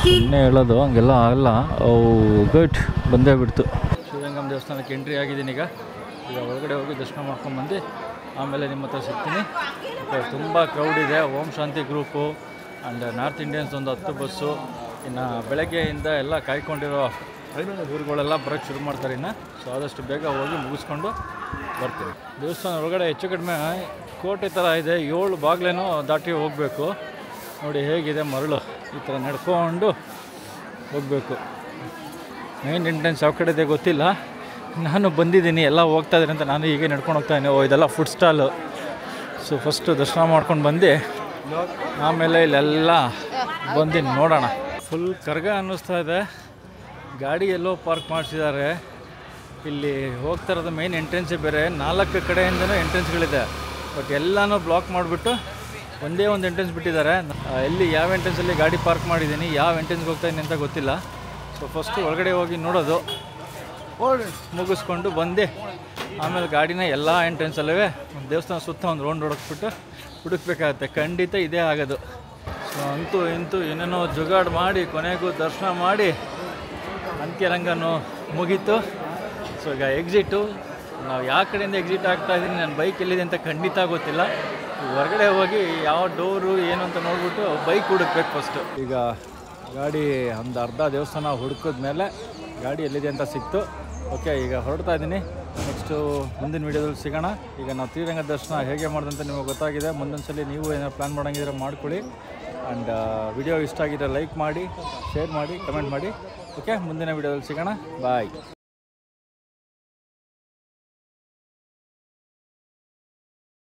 ಸುಮ್ಮನೆ ಹೇಳೋದು ಹಂಗೆಲ್ಲ ಆಗಲ್ಲ. ಗೈಟ್ ಬಂದೇ ಬಿಡ್ತು. ಶ್ರೀರಂಗಂ ದೇವಸ್ಥಾನಕ್ಕೆ ಎಂಟ್ರಿ ಆಗಿದ್ದೀನಿ. ಈಗ ಒಳಗಡೆ ಹೋಗಿ ದರ್ಶನ ಮಾಡ್ಕೊಂಡ್ಬಂದು ಆಮೇಲೆ ನಿಮ್ಮ ಹತ್ರ ಸಿಗ್ತೀನಿ. ತುಂಬ ಕ್ರೌಡ್ ಇದೆ. ಓಂ ಶಾಂತಿ ಗ್ರೂಪು ಆ್ಯಂಡ್ ನಾರ್ತ್ ಇಂಡಿಯನ್ಸ್ ಒಂದು 10 ಬಸ್ಸು. ಇನ್ನು ಬೆಳಗ್ಗೆಯಿಂದ ಎಲ್ಲ ಕಾಯ್ಕೊಂಡಿರೋ ಊರುಗಳೆಲ್ಲ ಬರೋಕ್ಕೆ ಶುರು ಮಾಡ್ತಾರೆ ಇನ್ನು. ಸೊ ಆದಷ್ಟು ಬೇಗ ಹೋಗಿ ಮುಗಿಸ್ಕೊಂಡು ಬರ್ತೀವಿ. ದೇವಸ್ಥಾನ ಒಳಗಡೆ ಹೆಚ್ಚು ಕಡಿಮೆ ಕೋಟೆ ಥರ ಇದೆ. 7 ಬಾಗಿಲೇನೋ ದಾಟಿ ಹೋಗಬೇಕು. ನೋಡಿ ಹೇಗಿದೆ ಮರಳು, ಈ ಥರ ನಡ್ಕೊಂಡು ಹೋಗಬೇಕು. ಮೇನ್ ಎಂಟ್ರೆನ್ಸ್ ಯಾವ ಕಡೆ ಇದೆ ಗೊತ್ತಿಲ್ಲ. ನಾನು ಬಂದಿದ್ದೀನಿ, ಎಲ್ಲ ಹೋಗ್ತಾ ಇದ್ದೀನಿ ಅಂತ ನಾನು ಹೀಗೆ ನಡ್ಕೊಂಡು ಹೋಗ್ತಾಯಿದ್ದೀನಿ. ಇದೆಲ್ಲ ಫುಡ್ ಸ್ಟಾಲು. ಸೊ ಫಸ್ಟು ದರ್ಶನ ಮಾಡ್ಕೊಂಡು ಬಂದು ಆಮೇಲೆ ಇಲ್ಲೆಲ್ಲ ಬಂದು ನೋಡೋಣ. ಫುಲ್ ಕರ್ಗ ಅನ್ನಿಸ್ತಾ ಇದೆ. ಗಾಡಿ ಎಲ್ಲೋ ಪಾರ್ಕ್ ಮಾಡಿಸಿದ್ದಾರೆ. ಇಲ್ಲಿ ಹೋಗ್ತಾ ಇರೋದು ಮೇನ್ ಎಂಟ್ರೆನ್ಸೇ ಬೇರೆ. 4 ಕಡೆಯಿಂದನೂ ಎಂಟ್ರೆನ್ಸ್ಗಳಿದೆ. ಬಟ್ ಎಲ್ಲನೂ ಬ್ಲಾಕ್ ಮಾಡಿಬಿಟ್ಟು ಒಂದೇ ಒಂದು ಎಂಟ್ರೆನ್ಸ್ ಬಿಟ್ಟಿದ್ದಾರೆ. ಎಲ್ಲಿ ಯಾವ ಎಂಟ್ರೆನ್ಸಲ್ಲಿ ಗಾಡಿ ಪಾರ್ಕ್ ಮಾಡಿದ್ದೀನಿ, ಯಾವ ಎಂಟ್ರೆನ್ಸ್ಗೆ ಹೋಗ್ತಾಯಿದ್ದೀನಿ ಅಂತ ಗೊತ್ತಿಲ್ಲ. ಸೊ ಫಸ್ಟು ಒಳಗಡೆ ಹೋಗಿ ನೋಡೋದು, ಮುಗಿಸ್ಕೊಂಡು ಬಂದು ಆಮೇಲೆ ಗಾಡಿನ ಎಲ್ಲ ಎಂಟ್ರೆನ್ಸಲ್ಲೇ ದೇವಸ್ಥಾನ ಸುತ್ತ ಒಂದು ರೌಂಡ್ ಹೊಡಕ್ಬಿಟ್ಟು ಹುಡುಕ್ಬೇಕಾಗತ್ತೆ. ಖಂಡಿತ ಇದೇ ಆಗೋದು. ಸೊ ಅಂತೂ ಇಂತೂ ಏನೇನೋ ಜುಗಾಡು ಮಾಡಿ ಕೊನೆಗೂ ದರ್ಶನ ಮಾಡಿ ಅಂತ್ಯರಂಗನೂ ಮುಗೀತು. ಸೊ ಈಗ ಎಕ್ಸಿಟು, ನಾವು ಯಾವ ಕಡೆಯಿಂದ ಎಕ್ಸಿಟ್ ಆಗ್ತಾಯಿದ್ದೀನಿ, ನನ್ನ ಬೈಕ್ ಎಲ್ಲಿದೆ ಅಂತ ಖಂಡಿತ ಗೊತ್ತಿಲ್ಲ. ಹೊರಗಡೆ ಹೋಗಿ ಯಾವ ಡೋರು ಏನು ಅಂತ ನೋಡ್ಬಿಟ್ಟು ಬೈಕ್ ಹುಡುಕ್ಬೇಕು ಫಸ್ಟು. ಈಗ ಗಾಡಿ ಒಂದು ಅರ್ಧ ದೇವಸ್ಥಾನ ಹುಡುಕಿದ್ಮೇಲೆ ಗಾಡಿ ಎಲ್ಲಿದೆ ಅಂತ ಸಿಕ್ತು. ಓಕೆ, ಈಗ ಹೊರಡ್ತಾ ಇದ್ದೀನಿ. ನೆಕ್ಸ್ಟು ಮುಂದಿನ ವೀಡಿಯೋದಲ್ಲಿ ಸಿಗೋಣ. ಈಗ ನಾವು ಶ್ರೀರಂಗ ದರ್ಶನ ಹೇಗೆ ಮಾಡೋದಂತ ನಿಮಗೆ ಗೊತ್ತಾಗಿದೆ. ಮುಂದೊಂದು ಸಲ ನೀವು ಏನಾದ್ರು ಪ್ಲ್ಯಾನ್ ಮಾಡೋಂಗಿದ್ರೆ ಮಾಡ್ಕೊಳ್ಳಿ. ಆ್ಯಂಡ್ ವಿಡಿಯೋ ಇಷ್ಟ ಆಗಿದ್ರೆ ಲೈಕ್ ಮಾಡಿ, ಶೇರ್ ಮಾಡಿ, ಕಮೆಂಟ್ ಮಾಡಿ. ಓಕೆ, ಮುಂದಿನ ವೀಡಿಯೋದಲ್ಲಿ ಸಿಗೋಣ. ಬಾಯ್.